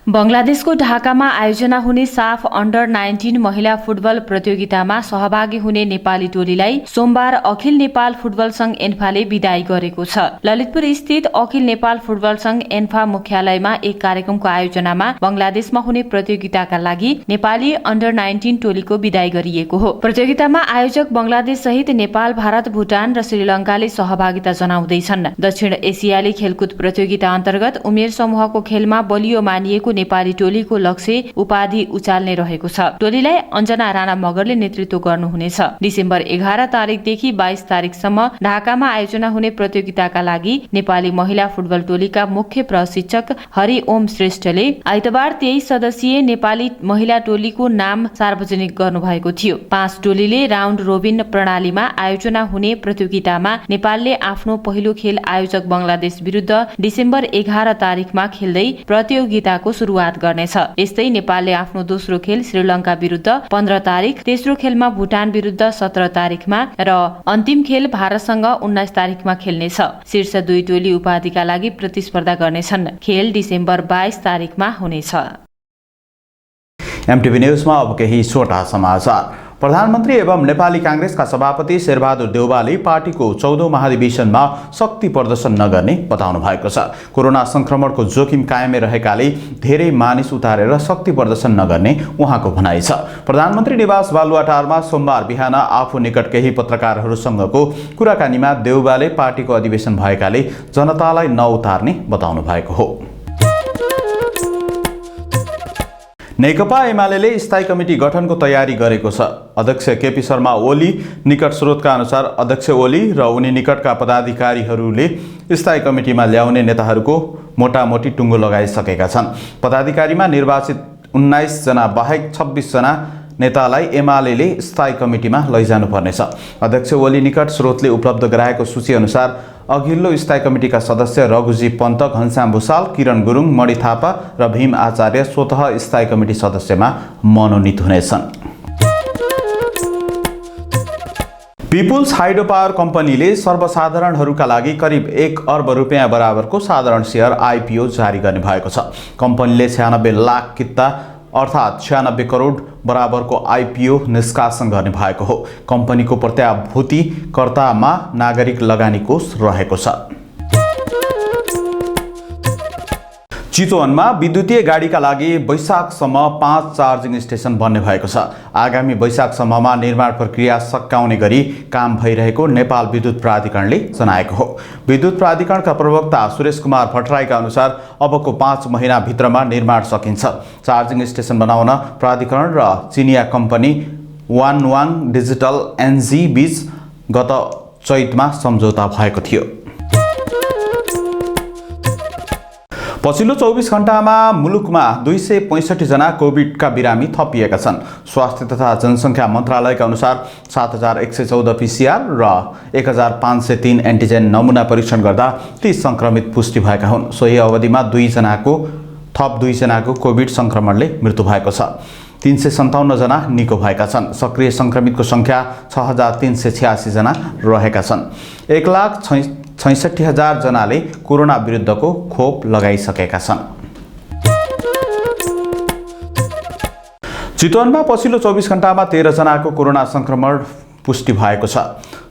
बंगलादेशको ढाकामा आयोजना हुने साफ अन्डर 19 महिला फुटबल प्रतियोगितामा सहभागी हुने नेपाली टोलीलाई सोमबार अखिल नेपाल फुटबल संघ एन्फाले विदाई गरेको छ। ललितपुर स्थित अखिल नेपाल फुटबल संघ एन्फा मुख्यालयमा एक कार्यक्रमको आयोजनामा बंगलादेशमा हुने प्रतियोगिताका लागि नेपाली अन्डर 19 टोलीको विदाई गरिएको हो। प्रतियोगितामा आयोजक बंगलादेश सहित नेपाल, भारत, भुटान र श्रीलंकाले सहभागिता जनाउँदैछन्। दक्षिण एसियाली खेलकुद प्रतियोगिता अन्तर्गत उमेर समूहको खेलमा बलियो मानिएको नेपाली टोलीको लक्ष्य उपाधि उचाल्ने रहेको छ। टोलीलाई अञ्जना राणा मगरले नेतृत्व गर्नुहुनेछ। डिसेम्बर 11 तारिकदेखि 22 तारिकसम्म ढाकामा आयोजना हुने प्रतियोगिताका लागि नेपाली महिला फुटबल टोलीका मुख्य प्रशिक्षक हरि ओम श्रेष्ठले आइतबार 23 सदस्यीय नेपाली महिला टोलीको नाम सार्वजनिक गर्नुभएको थियो। 5 टोलीले राउन्ड रोबिन प्रणालीमा आयोजना हुने प्रतियोगितामा नेपालले आफ्नो पहिलो खेल आयोजक बंगलादेश विरुद्ध डिसेम्बर 11 तारिकमा खेल्दै प्रतियोगिताको सुरुवात गर्नेछ। यस्तै नेपालले आफ्नो दोस्रो खेल श्रीलंका विरुद्ध 15 तारिक, तेस्रो खेलमा भुटान विरुद्ध 17 तारिकमा र अन्तिम खेल भारतसँग 19 तारिकमा खेल्नेछ। शीर्ष 2 टोली उपाधिका लागि प्रतिस्पर्धा गर्नेछन्। खेल डिसेम्बर 22 तारिकमा हुनेछ। एमटिभी न्यूजमा अब केही छोटा समाचार। प्रधानमन्त्री एवं नेपाली कांग्रेसका सभापति शेरबहादुर देउवाले पार्टीको 14औं महाधिवेशनमा शक्ति प्रदर्शन नगर्ने बताउनु भएको छ। कोरोना संक्रमणको जोखिम कायमै रहेकाले धेरै मानिस उतारेर शक्ति प्रदर्शन नगर्ने उहाँको भनाइ छ। प्रधानमन्त्री निवास बालुवाटारमा सोमबार बिहान आफू निकट केही पत्रकारहरूसँगको कुराकानीमा देउवाले पार्टीको अधिवेशन भएकाले जनतालाई नउतार्ने बताउनु भएको हो। नेकपा एमाले स्थायी कमिटी गठनको तयारी गरेको छ। अध्यक्ष केपी शर्मा ओली निकट स्रोतका अनुसार अध्यक्ष ओली र उनी निकटका पदाधिकारीहरूले स्थायी कमिटीमा ल्याउने नेताहरूको मोटामोटी टुङ्गो लगाइसकेका छन्। पदाधिकारीमा निर्वाचित 19 जना बाहेक 26 जना नेतालाई एमाले स्थायी कमिटीमा लैजानुपर्नेछ। अध्यक्ष ओली निकट स्रोतले उपलब्ध गराएको सूची अनुसार अघिल्लो स्थायी कमिटीका सदस्य रघुजी पन्त, घनश्याम भुसाल, किरण गुरुङ, मणि थापा र भीम आचार्य स्वतः स्थायी कमिटी सदस्यमा मनोनित हुनेछन्। पिपुल्स हाइड्रो पावर कम्पनीले सर्वसाधारणहरूका लागि करिब 1 अर्ब रुपियाँ बराबरको साधारण सेयर आइपिओ जारी गर्ने भएको छ। कम्पनीले 96 लाख किता अर्थात् 96 करोड बराबरको आइपिओ निष्कासन गर्ने भएको हो। कम्पनीको प्रत्याभूतिकर्तामा नागरिक लगानी कोष रहेको छ। चितवनमा विद्युतीय गाडीका लागि वैशाखसम्म 5 चार्जिङ स्टेसन बन्ने भएको छ। आगामी वैशाखसम्ममा निर्माण प्रक्रिया सकाउने गरी काम भइरहेको नेपाल विद्युत प्राधिकरणले जनाएको हो। विद्युत प्राधिकरणका प्रवक्ता सुरेश कुमार भट्टराईका अनुसार अबको 5 महिनाभित्रमा निर्माण सकिन्छ। चार्जिङ स्टेसन बनाउन प्राधिकरण र चिनिया कम्पनी वानवाङ डिजिटल एनजी बीच गत चैतमा सम्झौता भएको थियो। पछिल्लो 24 घण्टामा मुलुकमा 265 जना कोभिडका बिरामी थपिएका छन्। स्वास्थ्य तथा जनसङ्ख्या मन्त्रालयका अनुसार 7114 पिसिआर र 1503 एन्टिजेन नमुना परीक्षण गर्दा 30 सङ्क्रमित पुष्टि भएका हुन्। सोही अवधिमा 2 जनाको कोभिड सङ्क्रमणले मृत्यु भएको छ। 357 जना निको भएका छन्। सक्रिय सङ्क्रमितको सङ्ख्या 6386 जना रहेका छन्। 1,66,000 जनाले कोरोना विरुद्धको खोप लगाइसकेका छन्। चितवनमा पछिल्लो 24 घण्टामा 13 जनाको कोरोना सङ्क्रमण पुष्टि भएको छ।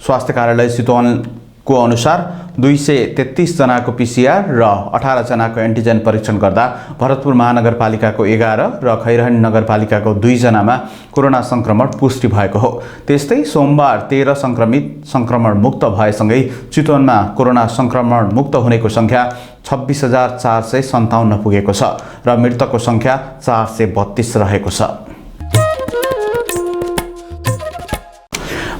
स्वास्थ्य कार्यालय चितवनको अनुसार 233 जनाको पिसिआर र 18 जनाको एन्टिजेन परीक्षण गर्दा भरतपुर महानगरपालिकाको 11 र खैरहनी नगरपालिकाको 2 जनामा कोरोना सङ्क्रमण पुष्टि भएको हो। त्यस्तै सोमबार 13 सङ्क्रमण मुक्त भएसँगै चितवनमा कोरोना सङ्क्रमण मुक्त हुनेको सङ्ख्या 26,457 पुगेको छ र मृतकको सङ्ख्या 432 रहेको छ।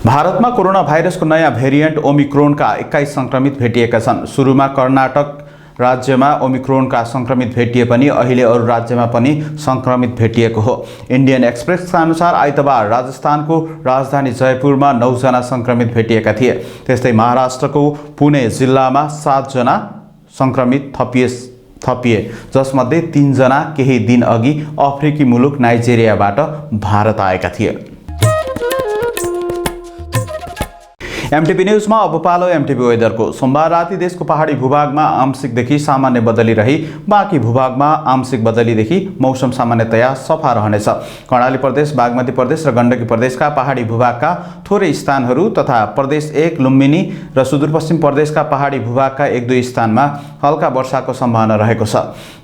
भारतमा कोरोना भाइरसको नयाँ भेरिएन्ट ओमिक्रोनका 21 सङ्क्रमित भेटिएका छन्। सुरुमा कर्नाटक राज्यमा ओमिक्रोनका सङ्क्रमित भेटिए पनि अहिले अरू राज्यमा पनि सङ्क्रमित भेटिएको हो। इन्डियन एक्सप्रेसका अनुसार आइतबार राजस्थानको राजधानी जयपुरमा 9 जना सङ्क्रमित भेटिएका थिए। त्यस्तै महाराष्ट्रको पुणे जिल्लामा 7 जना सङ्क्रमित थपिए जसमध्ये 3 जना केही दिन अघि अफ्रिकी मुलुक नाइजेरियाबाट भारत आएका थिए। एमटिभी न्यूजमा अब पालो एमटिभी वेदरको। सोमबार राति देशको पहाडी भूभागमा आंशिकदेखि सामान्य बदली रही बाँकी भूभागमा आंशिक बदलीदेखि मौसम सामान्यतया सफा रहनेछ। कर्णाली प्रदेश, बागमती प्रदेश र गण्डकी प्रदेशका पहाडी भूभागका थोरै स्थानहरू तथा प्रदेश 1 लुम्बिनी र सुदूरपश्चिम प्रदेशका पहाडी भूभागका 1-2 स्थानमा हल्का वर्षाको सम्भावना रहेको छ।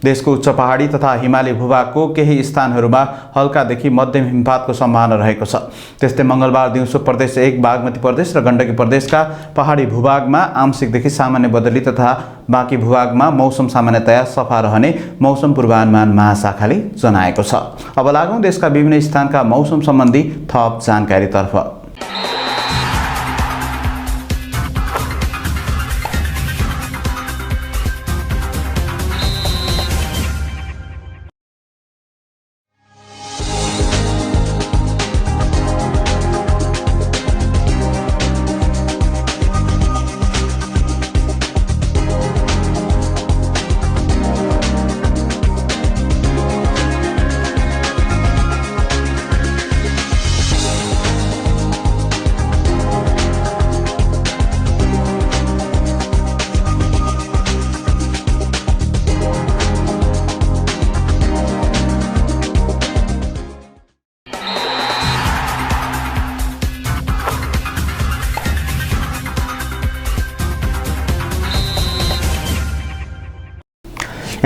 देशको उच्च पहाडी तथा हिमाली भूभागको केही स्थानहरूमा हल्कादेखि मध्यम हिमपातको सम्भावना रहेको छ। त्यस्तै मङ्गलबार दिउँसो प्रदेश 1, बागमती प्रदेश र गण्डकी प्रदेशका पहाडी भूभागमा आंशिकदेखि सामान्य बदली तथा बाँकी भूभागमा मौसम सामान्यतया सफा रहने मौसम पूर्वानुमान महाशाखाले जनाएको छ। अब लागौँ देशका विभिन्न स्थानका मौसम सम्बन्धी थप जानकारीतर्फ।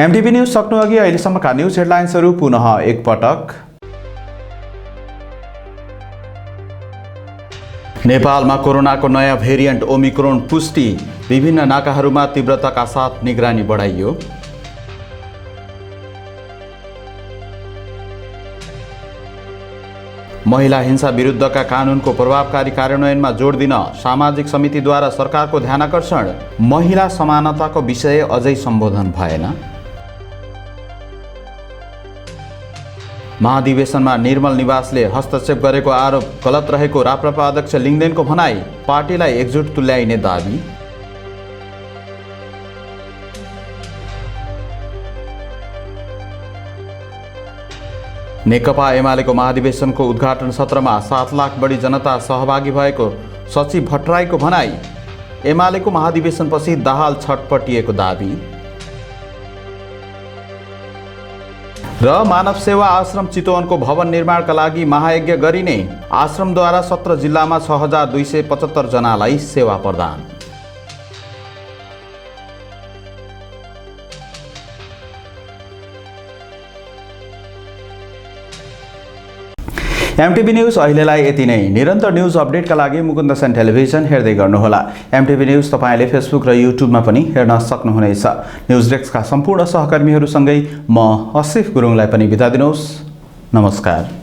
एमटिभी न्यूज सक्नु अघि अहिलेसम्मका न्यूज हेडलाइन्सहरू पुनः एकपटक। नेपालमा कोरोनाको नयाँ भेरिएन्ट ओमिक्रोन पुष्टि, विभिन्न नाकाहरूमा तीव्रताका साथ निगरानी बढाइयो। महिला हिंसा विरुद्धका कानुनको प्रभावकारी कार्यान्वयनमा जोड दिन सामाजिक समितिद्वारा सरकारको ध्यानाकर्षण। महिला समानताको विषय अझै सम्बोधन भएन। महाधिवेशनमा निर्मल निवासले हस्तक्षेप गरेको आरोप गलत रहेको राप्रपा अध्यक्ष लिङदेनको भनाई। पार्टीलाई एकजुट तुल्याइने दाबी। नेकपा एमालेको महाधिवेशनको उद्घाटन सत्रमा 7 लाख बढी जनता सहभागी भएको सचिव भट्टराईको भनाई। एमालेको महाधिवेशनपछि दाहाल छटपटिएको दाबी। र मानव सेवा आश्रम चितवनको भवन निर्माणका लागि महायज्ञ गरिने। आश्रमद्वारा 17 जिल्लामा 6275 जनालाई सेवा प्रदान। एमटिभी न्यूज अहिलेलाई यति नै। निरन्तर न्यूज अपडेटका लागि मुकुन्द सेन टेलिभिजन हेर्दै गर्नुहोला। एमटिभी न्यूज तपाईँले फेसबुक र युट्युबमा पनि हेर्न सक्नुहुनेछ। न्यूज डेस्कका सम्पूर्ण सहकर्मीहरूसँगै म असिफ गुरुङलाई पनि बिदा दिनुहोस्। नमस्कार।